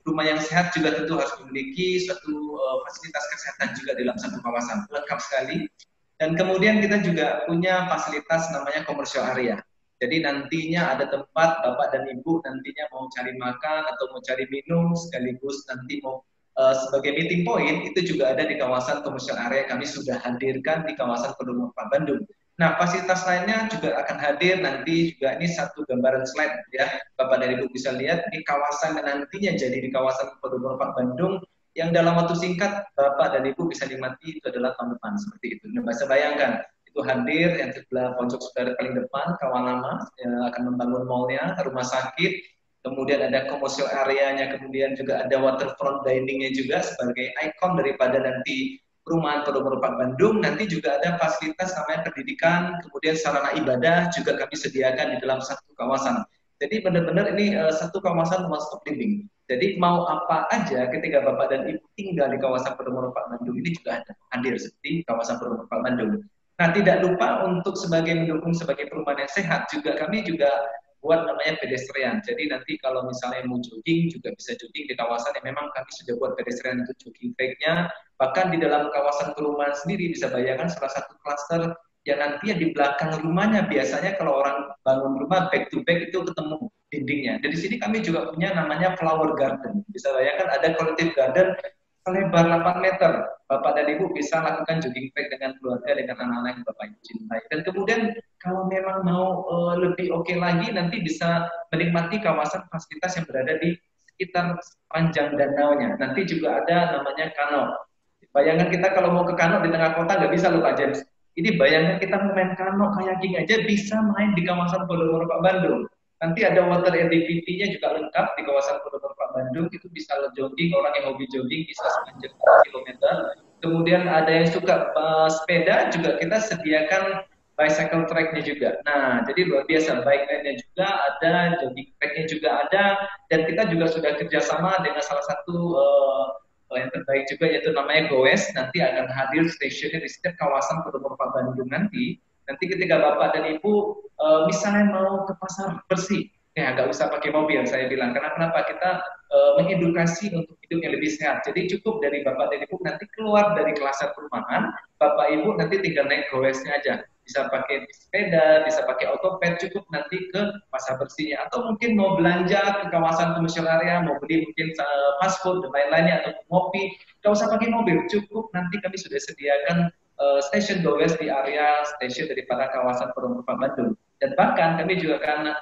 rumah yang sehat juga tentu harus memiliki suatu fasilitas kesehatan juga dalam satu kawasan, lengkap sekali. Dan kemudian kita juga punya fasilitas namanya commercial area. Jadi nantinya ada tempat Bapak dan Ibu nantinya mau cari makan atau mau cari minum, sekaligus nanti mau sebagai meeting point, itu juga ada di kawasan commercial area. Kami sudah hadirkan di kawasan Podomoro Park Bandung. Nah, fasilitas lainnya juga akan hadir nanti juga, ini satu gambaran slide ya, Bapak dan Ibu bisa lihat, ini kawasan yang nantinya jadi di kawasan Podomoro Park Bandung, yang dalam waktu singkat Bapak dan Ibu bisa nikmati itu adalah tahun depan, seperti itu. Nah, bisa bayangkan, itu hadir yang sebelah pojok saudara paling depan, kawan lama, yang akan membangun mallnya, rumah sakit, kemudian ada commercial area-nya, kemudian juga ada waterfront dining-nya juga sebagai ikon daripada nanti perumahan Podomoro Park Bandung. Nanti juga ada fasilitas namanya pendidikan, kemudian sarana ibadah juga kami sediakan di dalam satu kawasan. Jadi benar-benar ini satu kawasan one stop living. Jadi mau apa aja ketika Bapak dan Ibu tinggal di kawasan Podomoro Park Bandung ini juga ada hadir seperti kawasan Podomoro Park Bandung. Nah, tidak lupa untuk sebagai mendukung sebagai perumahan yang sehat juga kami juga buat namanya pedestrian. Jadi nanti kalau misalnya mau jogging juga bisa jogging di kawasan yang memang kami sudah buat pedestrian itu jogging track-nya. Bahkan di dalam kawasan perumahan sendiri bisa bayangkan salah satu klaster yang nanti di belakang rumahnya biasanya kalau orang bangun rumah back to back itu ketemu dindingnya. Dari sini kami juga punya namanya flower garden. Bisa bayangkan ada collective garden selebar 8 meter. Bapak dan Ibu bisa lakukan jogging track dengan keluarga, dengan anak-anak yang Bapak Ibu cintai. Dan kemudian kalau memang mau lebih oke lagi, nanti bisa menikmati kawasan fasilitas yang berada di sekitar panjang danaunya. Nanti juga ada namanya kano. Bayangkan kita kalau mau ke kano di tengah kota nggak bisa loh Pak James. Ini bayangkan kita mau main kano, kayaking aja bisa main di kawasan Podomoro Park Bandung. Nanti ada water activity-nya juga lengkap di kawasan Podomoro Park Bandung. Itu bisa jogging, orang yang hobi jogging bisa sepanjang 4 km. Kemudian ada yang suka sepeda juga kita sediakan bicycle track-nya juga. Nah, jadi luar biasa, bike lane-nya juga ada, jogging track-nya juga ada, dan kita juga sudah kerjasama dengan salah satu yang terbaik juga, yaitu namanya Goes. Nanti akan hadir stasiunnya di setiap kawasan Podomoro Bandung nanti. Nanti ketika Bapak dan Ibu misalnya mau ke pasar bersih, ya nggak usah pakai mobil, saya bilang. Karena kenapa? Kita mengedukasi untuk hidup yang lebih sehat. Jadi cukup dari Bapak dan Ibu nanti keluar dari kluster perumahan, Bapak Ibu nanti tinggal naik Goesnya aja. Bisa pakai sepeda, bisa pakai otopet, cukup nanti ke pasar bersihnya. Atau mungkin mau belanja ke kawasan komersial area, mau beli mungkin fast food dan lain-lainnya, atau ngopi, nggak usah pakai mobil, cukup nanti kami sudah sediakan stasiun Goes di area stasiun daripada kawasan Podomoro Bandung. Dan bahkan kami juga akan,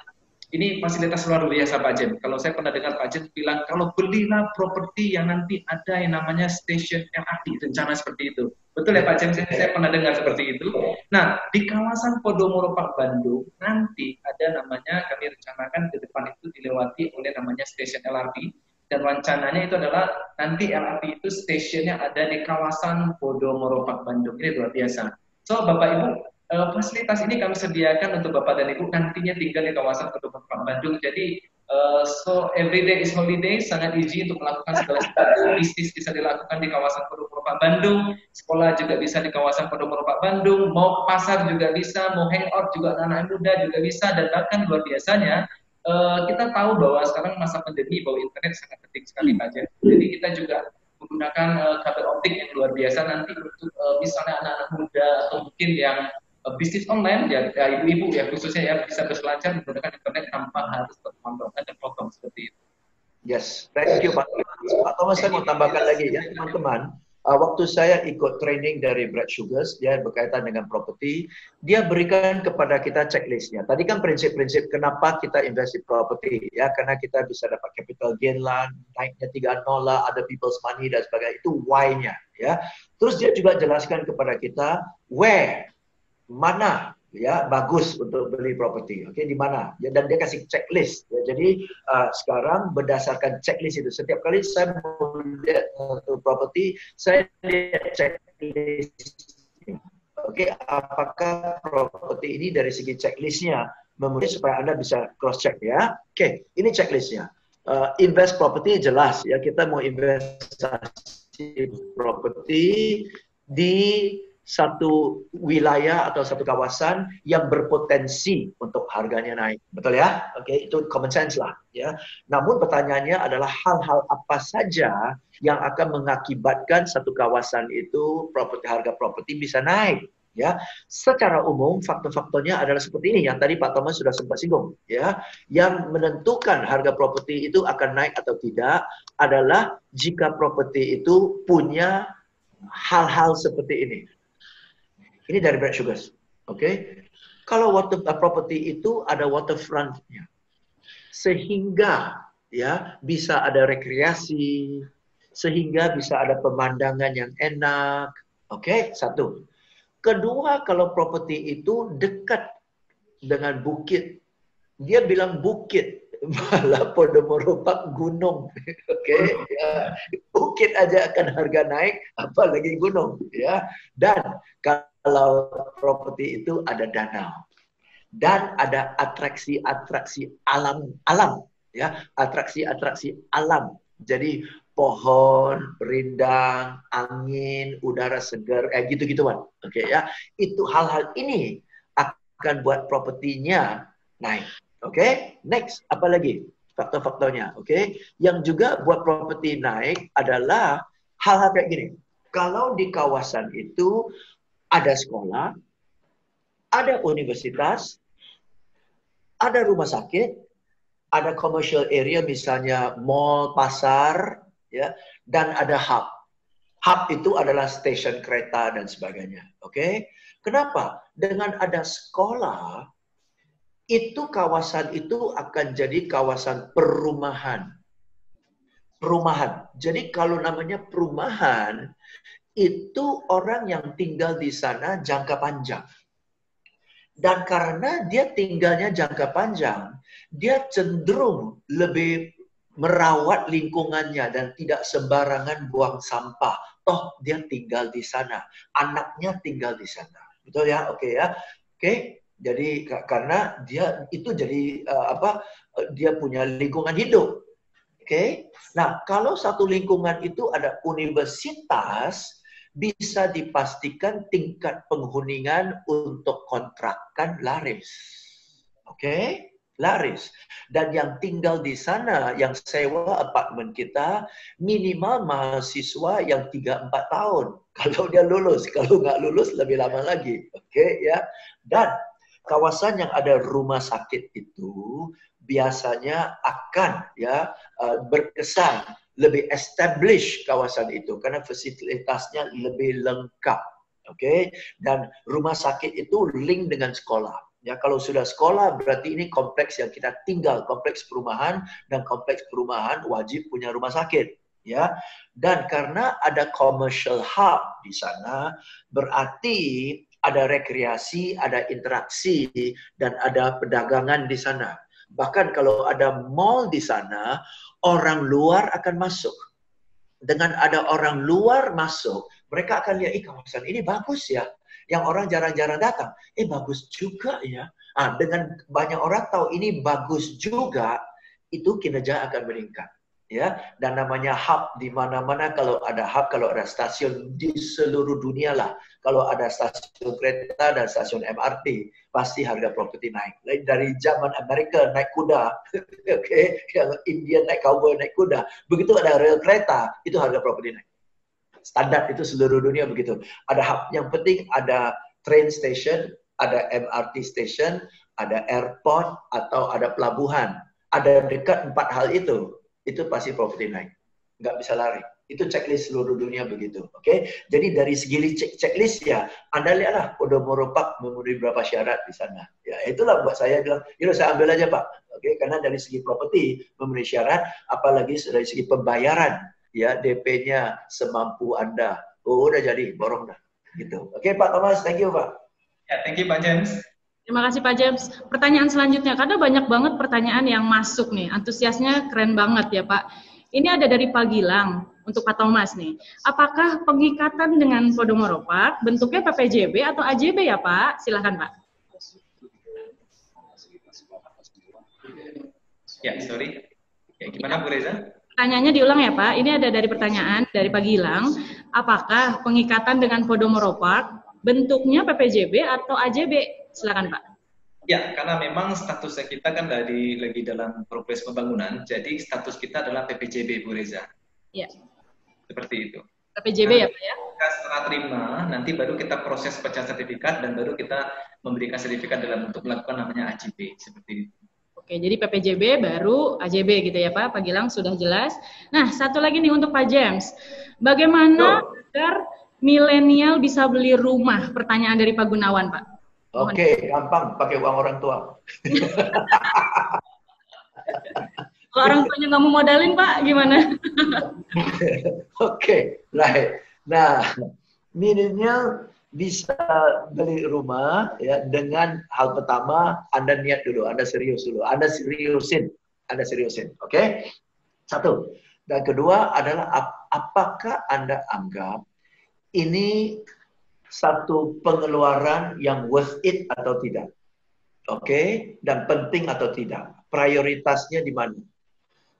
ini fasilitas luar biasa Pak Jem. Kalau saya pernah dengar Pak Jem bilang, kalau belilah properti yang nanti ada yang namanya stasiun LRT, rencana seperti itu. Betul ya Pak Jem, saya pernah dengar seperti itu. Nah, di kawasan Podomoro Bandung, nanti ada namanya, kami rencanakan ke depan itu dilewati oleh namanya stasiun LRT. Dan rencananya itu adalah nanti LRT itu stasiunnya ada di kawasan Podomoro Bandung. Ini luar biasa. So, Bapak Ibu, fasilitas ini kami sediakan untuk Bapak dan Ibu nantinya tinggal di kawasan Podomoro Bandung. Jadi, so every day is holiday, sangat easy untuk melakukan segala sesuatu. Bisnis bisa dilakukan di kawasan Podomoro Bandung, sekolah juga bisa di kawasan Podomoro Bandung, mau ke pasar juga bisa, mau hangout juga anak-anak muda juga bisa, dan bahkan luar biasanya, kita tahu bahwa sekarang masa pandemi bahwa internet sangat penting sekali Pak Jem. Jadi kita juga menggunakan kabel optik yang luar biasa nanti untuk misalnya anak-anak muda atau mungkin yang bisnis online, ya ibu-ibu ya khususnya ya bisa berselancar menggunakan internet tanpa harus terpantau dan potong seperti itu.
Yes, thank you Pak. Pak Thomas, saya mau tambahkan lagi ya teman-teman. Waktu saya ikut training dari Brad Sugars, dia berkaitan dengan properti, dia berikan kepada kita checklistnya. Tadi kan prinsip-prinsip kenapa kita invest di properti, ya karena kita bisa dapat capital gain lah, naiknya 3 nol lah, ada people's money dan sebagainya, itu why-nya. Ya. Terus dia juga jelaskan kepada kita where, mana ya bagus untuk beli properti, oke, di mana ya, dan dia kasih checklist ya. Jadi sekarang berdasarkan checklist itu, setiap kali saya mau lihat properti, saya lihat checklist, oke, apakah properti ini dari segi checklistnya memenuhi, supaya Anda bisa cross check ya. Oke, ini checklistnya. Invest properti jelas ya, kita mau investasi properti di satu wilayah atau satu kawasan yang berpotensi untuk harganya naik. Betul ya? Oke, itu common sense lah. Ya. Namun pertanyaannya adalah hal-hal apa saja yang akan mengakibatkan satu kawasan itu harga properti bisa naik. Ya, secara umum faktor-faktornya adalah seperti ini yang tadi Pak Thomas sudah sempat singgung. Ya, yang menentukan harga properti itu akan naik atau tidak adalah jika properti itu punya hal-hal seperti ini. Ini dari Brad Sugars, oke? Kalau property itu ada waterfront-nya, sehingga ya bisa ada rekreasi, sehingga bisa ada pemandangan yang enak, oke? Satu. Kedua, kalau properti itu dekat dengan bukit, dia bilang bukit, malah Podomoro Park gunung, oke? Ya. Bukit aja akan harga naik, apalagi gunung, ya. Dan kalau properti itu ada danau dan ada atraksi-atraksi alam, ya, atraksi-atraksi alam. Jadi pohon, rindang, angin, udara segar, gitu-gituan. Oke ya. Itu hal-hal ini akan buat propertinya naik. Oke? Next, apa lagi? Faktor-faktornya, oke? Yang juga buat properti naik adalah hal-hal kayak gini. Kalau di kawasan itu ada sekolah, ada universitas, ada rumah sakit, ada commercial area misalnya mall, pasar, ya, dan ada hub. Hub itu adalah stasiun kereta dan sebagainya. Oke? Kenapa? Dengan ada sekolah, itu kawasan itu akan jadi kawasan perumahan. Perumahan. Jadi kalau namanya perumahan, itu orang yang tinggal di sana jangka panjang. Dan karena dia tinggalnya jangka panjang, dia cenderung lebih merawat lingkungannya dan tidak sembarangan buang sampah. Toh dia tinggal di sana, anaknya tinggal di sana. Betul ya? Oke ya. Oke, jadi karena dia itu jadi dia punya lingkungan hidup. Oke, nah kalau satu lingkungan itu ada universitas, bisa dipastikan tingkat penghunian untuk kontrakan laris. Oke, laris. Dan yang tinggal di sana, yang sewa apartemen kita, minimal mahasiswa yang 3-4 tahun. Kalau dia lulus, kalau nggak lulus lebih lama lagi. Oke, ya. Dan kawasan yang ada rumah sakit itu biasanya akan berkesan lebih establish kawasan itu karena fasilitasnya lebih lengkap. Oke, dan rumah sakit itu link dengan sekolah. Ya, kalau sudah sekolah berarti ini kompleks yang kita tinggal, kompleks perumahan, dan kompleks perumahan wajib punya rumah sakit. Ya, dan karena ada commercial hub di sana, berarti ada rekreasi, ada interaksi, dan ada perdagangan di sana. Bahkan kalau ada mall di sana, orang luar akan masuk. Dengan ada orang luar masuk, mereka akan lihat, kawasan ini bagus ya. Yang orang jarang-jarang datang, bagus juga ya. Dengan banyak orang tahu ini bagus juga, itu kinerja akan meningkat. Ya, dan namanya hub di mana-mana. Kalau ada hub, kalau ada stasiun di seluruh dunia lah. Kalau ada stasiun kereta dan stasiun MRT, pasti harga properti naik. Dari zaman Amerika naik kuda, yang India naik cowboy naik kuda. Begitu ada rel kereta, itu harga properti naik. Standar itu seluruh dunia begitu. Ada hub, yang penting ada train station, ada MRT station, ada airport atau ada pelabuhan. Ada dekat 4 hal itu pasti properti naik. Nggak bisa lari. Itu checklist seluruh dunia begitu. Oke? Jadi dari segi checklist ya, Anda lihatlah Podomoro Park memenuhi berapa syarat di sana. Ya, itulah buat saya bilang, saya ambil aja Pak. Oke? Karena dari segi properti memenuhi syarat, apalagi dari segi pembayaran, ya DP-nya semampu Anda. Udah jadi, borong dah. Gitu. Oke Pak Thomas, thank you Pak.
Ya, thank you Pak James.
Terima kasih Pak James. Pertanyaan selanjutnya, karena banyak banget pertanyaan yang masuk nih. Antusiasnya keren banget ya Pak. Ini ada dari Pak Gilang untuk Pak Thomas nih. Apakah pengikatan dengan Podomoro Park bentuknya PPJB atau AJB ya Pak? Silahkan Pak.
Ya, sorry. Ya, gimana Bu Reza?
Pertanyaannya diulang ya Pak. Ini ada dari pertanyaan dari Pak Gilang. Apakah pengikatan dengan Podomoro Park bentuknya PPJB atau AJB? Silakan Pak.
Ya, karena memang statusnya kita kan lagi dalam progres pembangunan, jadi status kita adalah PPJB, Bu Reza.
Ya.
Seperti itu.
PPJB ya Pak ya?
Setelah terima, nanti baru kita proses pecah sertifikat dan baru kita memberikan sertifikat dalam untuk melakukan namanya AJB, seperti itu.
Oke, jadi PPJB baru AJB gitu ya Pak. Pak Gilang sudah jelas. Nah, satu lagi nih untuk Pak James. Bagaimana agar milenial bisa beli rumah? Pertanyaan dari Pak Gunawan, Pak.
Oke, gampang, pakai uang orang tua.
Kalau orang tuanya nggak mau modalin, Pak, gimana?
Oke, right. Nah, milenial bisa beli rumah ya dengan hal pertama, Anda niat dulu, Anda serius dulu, Anda seriusin, oke? Satu. Dan kedua adalah apakah Anda anggap ini satu pengeluaran yang worth it atau tidak? Oke, dan penting atau tidak? Prioritasnya di mana?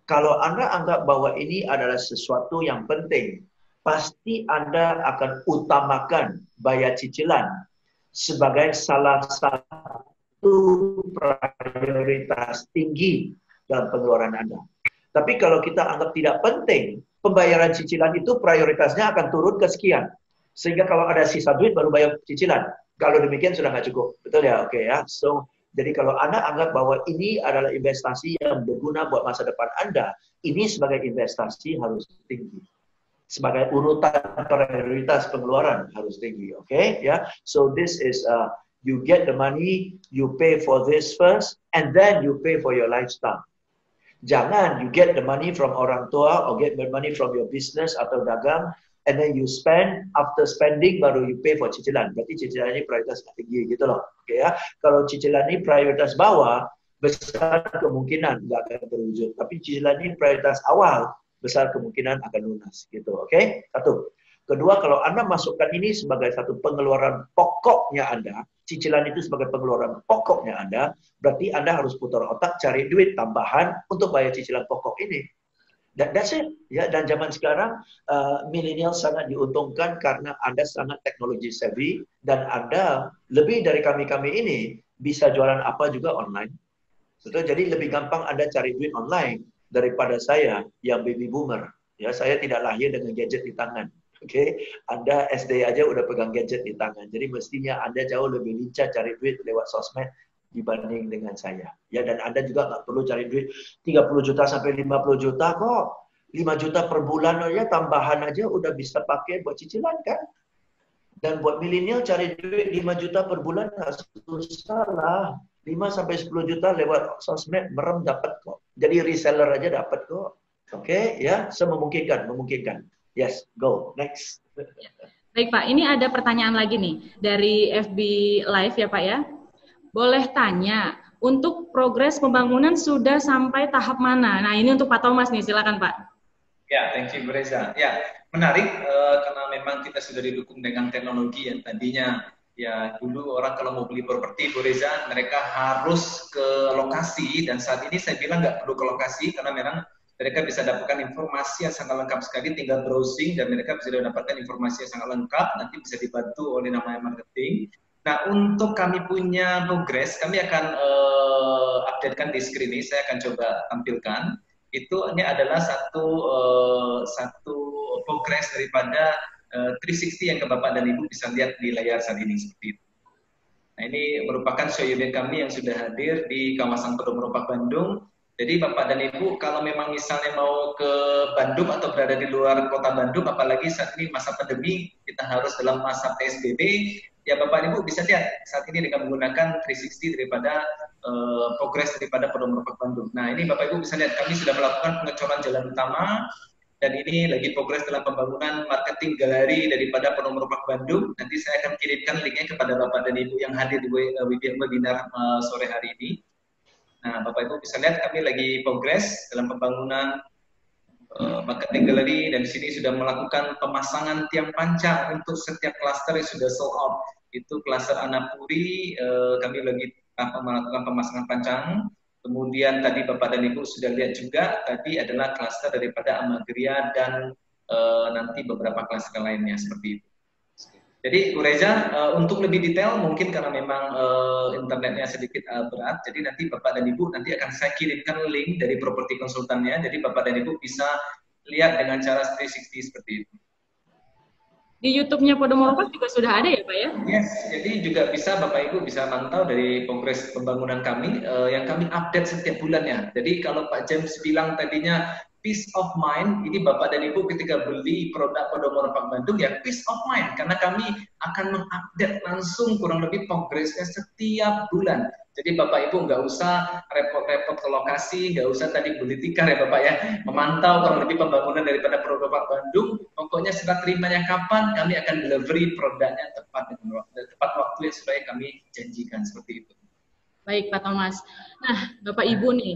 Kalau Anda anggap bahwa ini adalah sesuatu yang penting, pasti Anda akan utamakan bayar cicilan sebagai salah satu prioritas tinggi dalam pengeluaran Anda. Tapi kalau kita anggap tidak penting, pembayaran cicilan itu prioritasnya akan turun ke sekian. Sehingga kalau ada sisa duit baru bayar cicilan. Kalau demikian sudah nggak cukup. Betul ya? Oke ya. So, jadi kalau Anda anggap bahwa ini adalah investasi yang berguna buat masa depan Anda, ini sebagai investasi harus tinggi. Sebagai urutan prioritas pengeluaran harus tinggi. Oke ya. So this is you get the money, you pay for this first, and then you pay for your lifestyle. Jangan you get the money from orang tua or get the money from your business atau dagang, and then you spend, after spending baru you pay for cicilan. Berarti cicilan ini prioritas tinggi gitu loh. Oke ya. Kalau cicilan ini prioritas bawah, besar kemungkinan nggak akan terwujud. Tapi cicilan ini prioritas awal, besar kemungkinan akan lunas gitu. Oke? Satu. Kedua, kalau Anda masukkan ini sebagai satu pengeluaran pokok pokoknya Anda, cicilan itu sebagai pengeluaran pokoknya Anda, berarti Anda harus putar otak cari duit tambahan untuk bayar cicilan pokok ini. That's it. Ya, dan zaman sekarang milenial sangat diuntungkan karena Anda sangat teknologi savvy dan Anda lebih dari kami-kami ini bisa jualan apa juga online. Jadi lebih gampang Anda cari duit online daripada saya yang baby boomer. Ya, saya tidak lahir dengan gadget di tangan. Oke, Anda SD aja udah pegang gadget di tangan. Jadi mestinya Anda jauh lebih lincah cari duit lewat sosmed dibanding dengan saya. Ya, dan Anda juga nggak perlu cari duit 30 juta sampai 50 juta kok. 5 juta per bulan aja tambahan aja udah bisa pakai buat cicilan kan. Dan buat milenial cari duit 5 juta per bulan nggak susah lah. 5 sampai 10 juta lewat sosmed merem dapat kok. Jadi reseller aja dapat kok. Oke, ya, memungkinkan, memungkinkan. Yes, go. Next.
Baik Pak, ini ada pertanyaan lagi nih dari FB Live ya Pak ya. Boleh tanya, untuk progres pembangunan sudah sampai tahap mana? Nah ini untuk Pak Thomas nih, silakan Pak.
Ya, thank you Bu Reza. Ya, menarik karena memang kita sudah didukung dengan teknologi yang tadinya ya dulu orang kalau mau beli properti Bu Reza, mereka harus ke lokasi dan saat ini saya bilang nggak perlu ke lokasi karena memang mereka bisa dapatkan informasi yang sangat lengkap sekali, tinggal browsing dan mereka bisa mendapatkan informasi yang sangat lengkap, nanti bisa dibantu oleh namanya marketing. Nah, untuk kami punya progres, kami akan updatekan di screen ini, saya akan coba tampilkan. Ini adalah satu progres daripada 360 yang ke Bapak dan Ibu bisa lihat di layar saat ini seperti itu. Nah, ini merupakan show unit kami yang sudah hadir di kawasan Podomoropak Bandung. Jadi Bapak dan Ibu kalau memang misalnya mau ke Bandung atau berada di luar kota Bandung, apalagi saat ini masa pandemi, kita harus dalam masa PSBB, ya Bapak dan Ibu bisa lihat saat ini dengan menggunakan 360 daripada progres daripada Podomoropak Bandung. Nah ini Bapak Ibu bisa lihat kami sudah melakukan pengecoran jalan utama dan ini lagi progres dalam pembangunan marketing galeri daripada Podomoropak Bandung. Nanti saya akan kirimkan linknya kepada Bapak dan Ibu yang hadir di webinar sore hari ini. Nah, Bapak Ibu bisa lihat kami lagi progres dalam pembangunan marketing galeri dan di sini sudah melakukan pemasangan tiang panca untuk setiap klaster yang sudah sold out. Itu klaster Anapuri, kami lagi melakukan pemasangan pancang. Kemudian tadi Bapak dan Ibu sudah lihat juga tadi adalah klaster daripada Amagria dan nanti beberapa klaster lainnya seperti itu. Jadi Bu Reza, untuk lebih detail mungkin karena memang internetnya sedikit berat, jadi nanti Bapak dan Ibu nanti akan saya kirimkan link dari properti konsultannya, jadi Bapak dan Ibu bisa lihat dengan cara 360 seperti itu.
Di YouTube-nya Podomoropak juga sudah ada ya Pak ya?
Yes, jadi juga bisa Bapak Ibu bisa mantau dari progres pembangunan kami yang kami update setiap bulannya. Jadi kalau Pak James bilang tadinya peace of mind, ini Bapak dan Ibu ketika beli produk Podomoropak Bandung ya peace of mind karena kami akan mengupdate langsung kurang lebih progresnya setiap bulan. Jadi Bapak Ibu nggak usah repot-repot ke lokasi, nggak usah tadi beli tikar ya Bapak ya, memantau kurang lebih pembangunan daripada Podomoropak Bandung. Pokoknya setelah terimanya kapan, kami akan delivery produknya tepat waktu yang sudah kami janjikan seperti itu.
Baik Pak Thomas. Nah Bapak Ibu nih,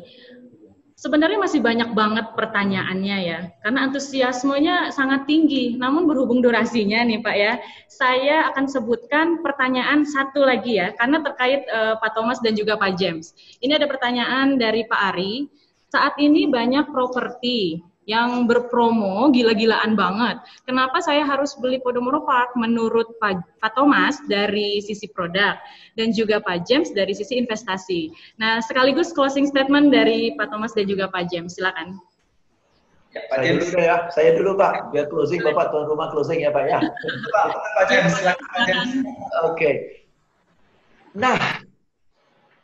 sebenarnya masih banyak banget pertanyaannya ya, karena antusiasmenya sangat tinggi. Namun berhubung durasinya nih Pak ya, saya akan sebutkan pertanyaan satu lagi ya, karena terkait Pak Thomas dan juga Pak James. Ini ada pertanyaan dari Pak Ari. Saat ini banyak properti yang berpromo gila-gilaan banget. Kenapa saya harus beli Podomoropak? Menurut Pak Thomas dari sisi produk dan juga Pak James dari sisi investasi. Nah, sekaligus closing statement dari Pak Thomas dan juga Pak James. Silakan.
Ya, Pak James dulu ya. Saya dulu Pak. Biar closing Bapak tuan rumah closing ya Pak ya.
Pak James, silakan Pak James.
Oke. Nah,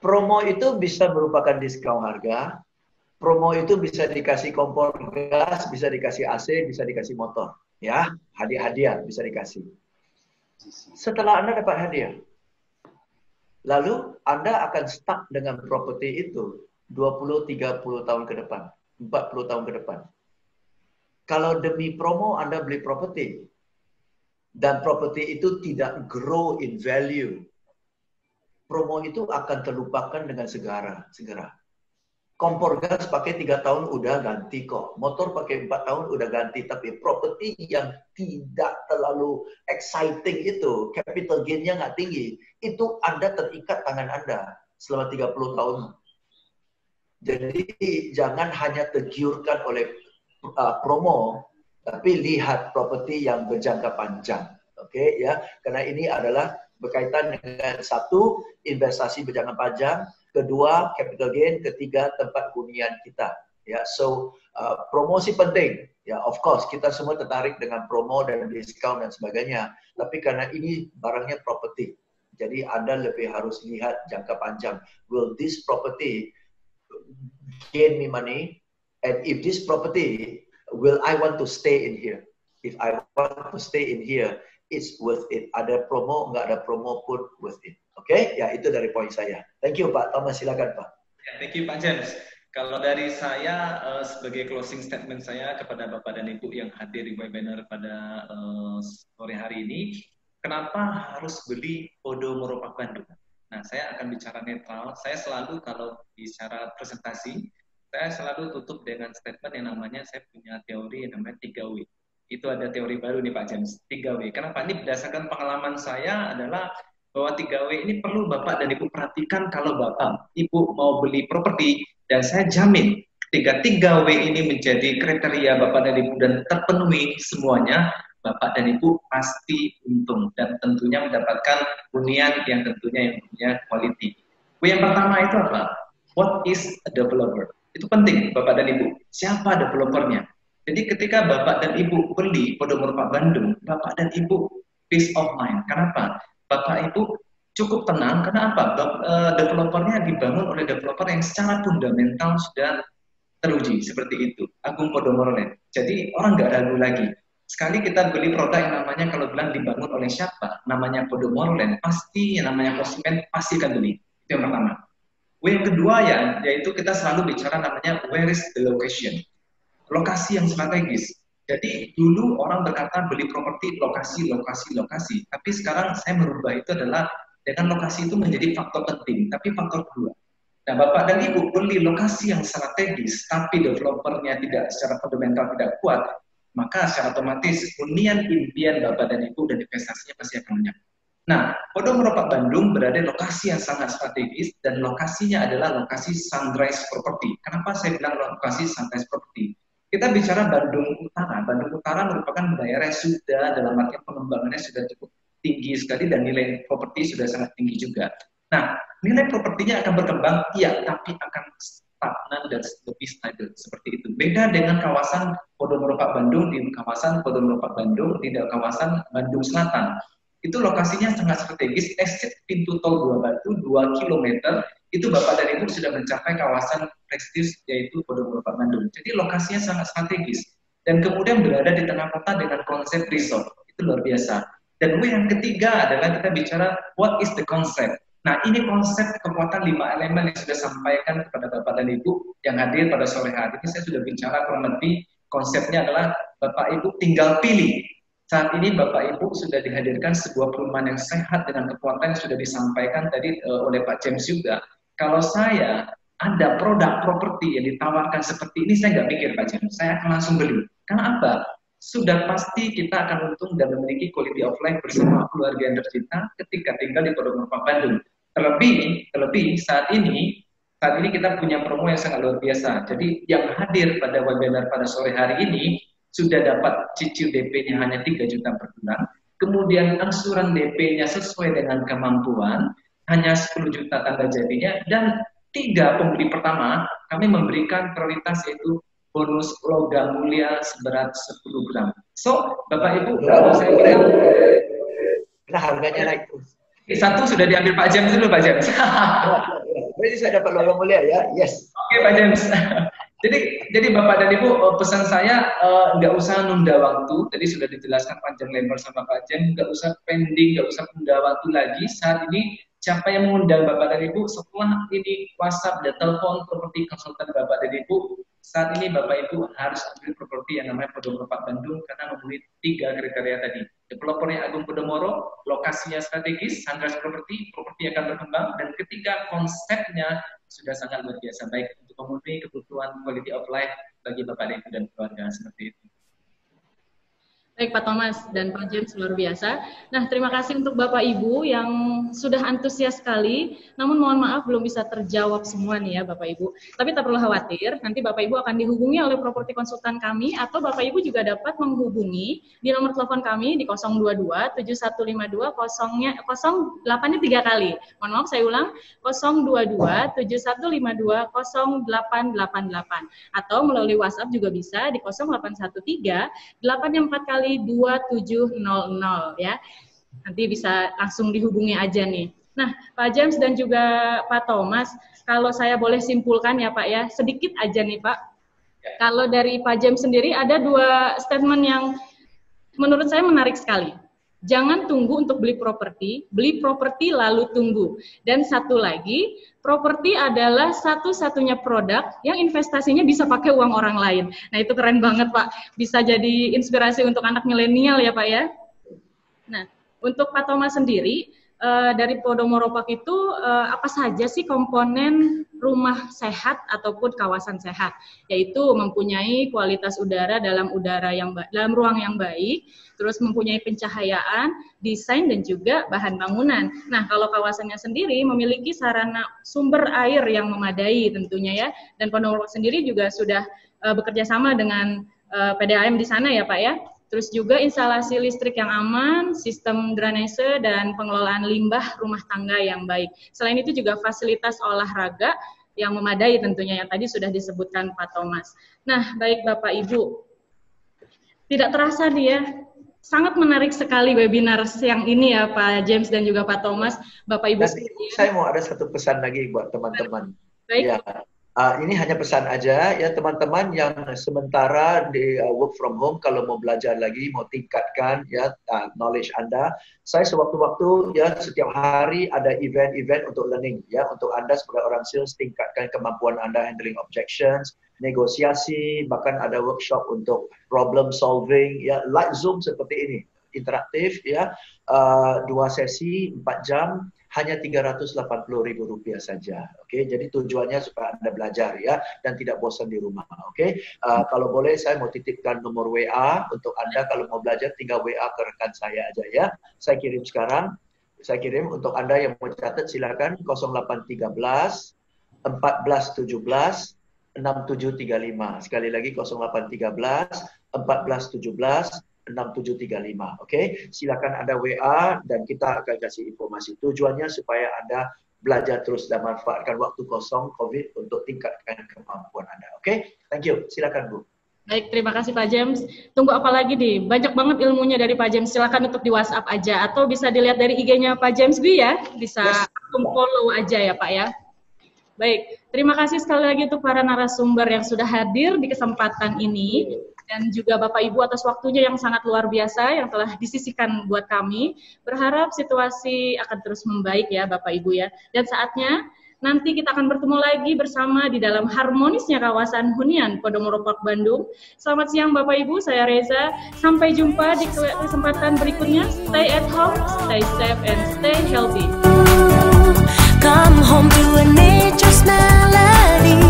promo itu bisa merupakan diskon harga. Promo itu bisa dikasih kompor gas, bisa dikasih AC, bisa dikasih motor. Ya, hadiah-hadiah bisa dikasih. Setelah Anda dapat hadiah, lalu Anda akan stuck dengan properti itu 20-30 tahun ke depan, 40 tahun ke depan. Kalau demi promo Anda beli properti, dan properti itu tidak grow in value, promo itu akan terlupakan dengan segera. Kompor gas pakai 3 tahun udah ganti kok. Motor pakai 4 tahun udah ganti. Tapi properti yang tidak terlalu exciting itu, capital gain-nya nggak tinggi, itu Anda terikat tangan Anda selama 30 tahun. Jadi jangan hanya tergiurkan oleh promo, tapi lihat properti yang berjangka panjang. Oke, ya. Karena ini adalah berkaitan dengan satu, investasi berjangka panjang, kedua capital gain, ketiga tempat hunian kita. Ya, so promosi penting. Ya, of course kita semua tertarik dengan promo dan diskon dan sebagainya. Tapi karena ini barangnya properti, jadi Anda lebih harus lihat jangka panjang. Will this property gain me money? And if this property, will I want to stay in here? If I want to stay in here, it's worth it. Ada promo, nggak ada promo pun worth it. Oke, ya itu dari poin saya. Thank you Pak Thomas, silakan Pak.
Thank you Pak James. Kalau dari saya sebagai closing statement saya kepada Bapak dan Ibu yang hadir di webinar pada sore hari ini, kenapa harus beli Podomoro Park Bandung? Nah, saya akan bicara netral. Saya selalu kalau bicara presentasi, saya selalu tutup dengan statement yang namanya saya punya teori yang namanya 3W. Itu ada teori baru nih Pak James, 3W. Kenapa? Ini berdasarkan pengalaman saya adalah bahwa 3W ini perlu Bapak dan Ibu perhatikan kalau Bapak, Ibu mau beli properti, dan saya jamin ketika 3W ini menjadi kriteria Bapak dan Ibu dan terpenuhi semuanya, Bapak dan Ibu pasti untung dan tentunya mendapatkan hunian yang tentunya yang punya quality. W yang pertama itu apa? What is a developer? Itu penting Bapak dan Ibu. Siapa developernya? Jadi ketika Bapak dan Ibu beli Podomoro Park Bandung, Bapak dan Ibu peace of mind. Kenapa? Bapak Ibu cukup tenang, karena apa? Developernya dibangun oleh developer yang secara fundamental sudah teruji, seperti itu. Agung Podomoro Land. Jadi orang nggak ragu lagi. Sekali kita beli produk yang namanya kalau bilang dibangun oleh siapa, namanya Podomoro Land, pasti yang namanya konsumen pasti akan beli. Itu yang pertama. Yang kedua yaitu kita selalu bicara namanya where is the location. Lokasi yang strategis. Jadi dulu orang berkata beli properti lokasi. Tapi sekarang saya merubah itu adalah dengan lokasi itu menjadi faktor penting, tapi faktor kedua. Nah, Bapak dan Ibu beli lokasi yang strategis, tapi developernya tidak secara fundamental tidak kuat, maka secara otomatis hunian impian Bapak dan Ibu dan investasinya pasti akan menyangkut. Nah, Podomoro Park Bandung berada di lokasi yang sangat strategis dan lokasinya adalah lokasi sunrise property. Kenapa saya bilang lokasi sunrise property? Kita bicara Bandung Utara. Bandung Utara merupakan daerah yang sudah dalam artian pengembangannya sudah cukup tinggi sekali dan nilai properti sudah sangat tinggi juga. Nah, nilai propertinya akan berkembang, iya, tapi akan stagnan dan lebih stabil seperti itu. Beda dengan kawasan Podomoro Park Bandung, di kawasan Podomoro Park Bandung, di kawasan Bandung Selatan. Itu lokasinya sangat strategis, exit pintu tol 2 Batu, 2 km, itu Bapak dan Ibu sudah mencapai kawasan prestisius yaitu Podomoro Park Bandung. Jadi lokasinya sangat strategis dan kemudian berada di tengah kota dengan konsep resort. Itu luar biasa. Dan yang ketiga adalah kita bicara what is the concept. Nah, ini konsep kekuatan 5 elemen yang sudah sampaikan kepada Bapak dan Ibu yang hadir pada sore hari ini. Saya sudah bicara kurang lebih konsepnya adalah Bapak Ibu tinggal pilih. Saat ini Bapak Ibu sudah dihadirkan sebuah perumahan yang sehat dengan kekuatan yang sudah disampaikan tadi oleh Pak James juga. Kalau saya ada produk properti yang ditawarkan seperti ini, saya nggak mikir Pak James, saya akan langsung beli. Karena apa? Sudah pasti kita akan untung dan memiliki quality of life bersama keluarga yang tercinta ketika tinggal di Podomoro Park Bandung. Terlebih saat ini kita punya promo yang sangat luar biasa. Jadi yang hadir pada webinar pada sore hari ini sudah dapat cicil DP-nya hanya 3 juta per bulan. Kemudian angsuran DP-nya sesuai dengan kemampuan, hanya 10 juta tanda jadinya, dan 3 pembeli pertama kami memberikan prioritas yaitu bonus logam mulia seberat 10 gram. So, Bapak Ibu, kalau saya kira
nah, harganya naik terus.
Satu sudah diambil Pak James dulu, Pak James.
Berarti saya dapat logam mulia ya? Yes.
Oke, Pak James. Jadi Bapak dan Ibu, pesan saya nggak usah nunda waktu. Tadi sudah dijelaskan panjang lebar sama Pak James, nggak usah pending, nggak usah nunda waktu lagi. Saat ini siapa yang mengundang Bapak dan Ibu setelah ini WhatsApp dan telepon properti konsultan Bapak dan Ibu, saat ini Bapak Ibu harus ambil properti yang namanya Podomoro Park Bandung karena memenuhi 3 kriteria tadi. Developernya Agung Podomoro, lokasinya strategis, sunrise property akan berkembang, dan ketiga konsepnya sudah sangat luar biasa baik untuk memenuhi kebutuhan quality of life bagi Bapak dan Ibu dan keluarga seperti itu.
Baik Pak Thomas dan Pak James, luar biasa. Nah, terima kasih untuk Bapak Ibu yang sudah antusias sekali. Namun mohon maaf belum bisa terjawab semua nih ya Bapak Ibu. Tapi tak perlu khawatir, nanti Bapak Ibu akan dihubungi oleh properti konsultan kami atau Bapak Ibu juga dapat menghubungi di nomor telepon kami di 022 7152 08-nya 3 kali. Mohon maaf saya ulang, 022 7152 0888 atau melalui WhatsApp juga bisa di 0813 8-nya 4 kali 2700 ya. Nanti bisa langsung dihubungi aja nih. Nah, Pak James dan juga Pak Thomas, kalau saya boleh simpulkan ya Pak ya, sedikit aja nih Pak. Kalau dari Pak James sendiri ada 2 statement yang menurut saya menarik sekali. Jangan tunggu untuk beli properti lalu tunggu. Dan satu lagi, properti adalah satu-satunya produk yang investasinya bisa pakai uang orang lain. Nah, itu keren banget, Pak. Bisa jadi inspirasi untuk anak milenial ya, Pak ya. Nah, untuk Pak Thomas sendiri, dari Podomoro Park itu apa saja sih komponen rumah sehat ataupun kawasan sehat? Yaitu mempunyai kualitas udara dalam ruang yang baik, terus mempunyai pencahayaan, desain dan juga bahan bangunan. Nah, kalau kawasannya sendiri memiliki sarana sumber air yang memadai tentunya ya, dan Podomoro Park sendiri juga sudah bekerja sama dengan PDAM di sana ya Pak ya. Terus juga instalasi listrik yang aman, sistem drainase, dan pengelolaan limbah rumah tangga yang baik. Selain itu juga fasilitas olahraga yang memadai tentunya yang tadi sudah disebutkan Pak Thomas. Nah, baik Bapak Ibu, tidak terasa nih ya, sangat menarik sekali webinar siang ini ya Pak James dan juga Pak Thomas. Bapak Ibu
saya mau ada satu pesan lagi buat teman-teman.
Baik.
Ya. Ini hanya pesan aja ya teman-teman yang sementara di work from home, kalau mau belajar lagi, mau tingkatkan ya knowledge Anda. Saya sewaktu-waktu ya setiap hari ada event-event untuk learning ya, untuk Anda sebagai orang sales tingkatkan kemampuan Anda handling objections, negosiasi, bahkan ada workshop untuk problem solving ya, like Zoom seperti ini, interaktif ya, 2 sesi 4 jam. Hanya Rp380.000 saja. Oke, jadi tujuannya supaya Anda belajar ya dan tidak bosan di rumah. Oke, kalau boleh saya mau titipkan nomor WA untuk Anda, kalau mau belajar tinggal WA ke rekan saya aja ya. Saya kirim sekarang. Saya kirim untuk Anda yang mau catat silakan 0813 1417 6735. Sekali lagi 0813 1417 6735. Oke, silakan Anda WA dan kita akan kasih informasi. Tujuannya supaya Anda belajar terus dan manfaatkan waktu kosong COVID untuk tingkatkan kemampuan Anda. Oke, thank you. Silakan Bu.
Baik, terima kasih Pak James. Tunggu apa lagi nih? Banyak banget ilmunya dari Pak James. Silakan untuk di WhatsApp aja atau bisa dilihat dari IG-nya Pak James Gui ya. Bisa follow aja ya Pak ya. Baik, terima kasih sekali lagi untuk para narasumber yang sudah hadir di kesempatan ini. Dan juga Bapak Ibu atas waktunya yang sangat luar biasa yang telah disisihkan buat kami. Berharap situasi akan terus membaik ya Bapak Ibu ya. Dan saatnya nanti kita akan bertemu lagi bersama di dalam harmonisnya kawasan hunian Podomoro Park Bandung. Selamat siang Bapak Ibu, saya Reza. Sampai jumpa di kesempatan berikutnya. Stay at home, stay safe and stay healthy.
Come home to a nature's melody.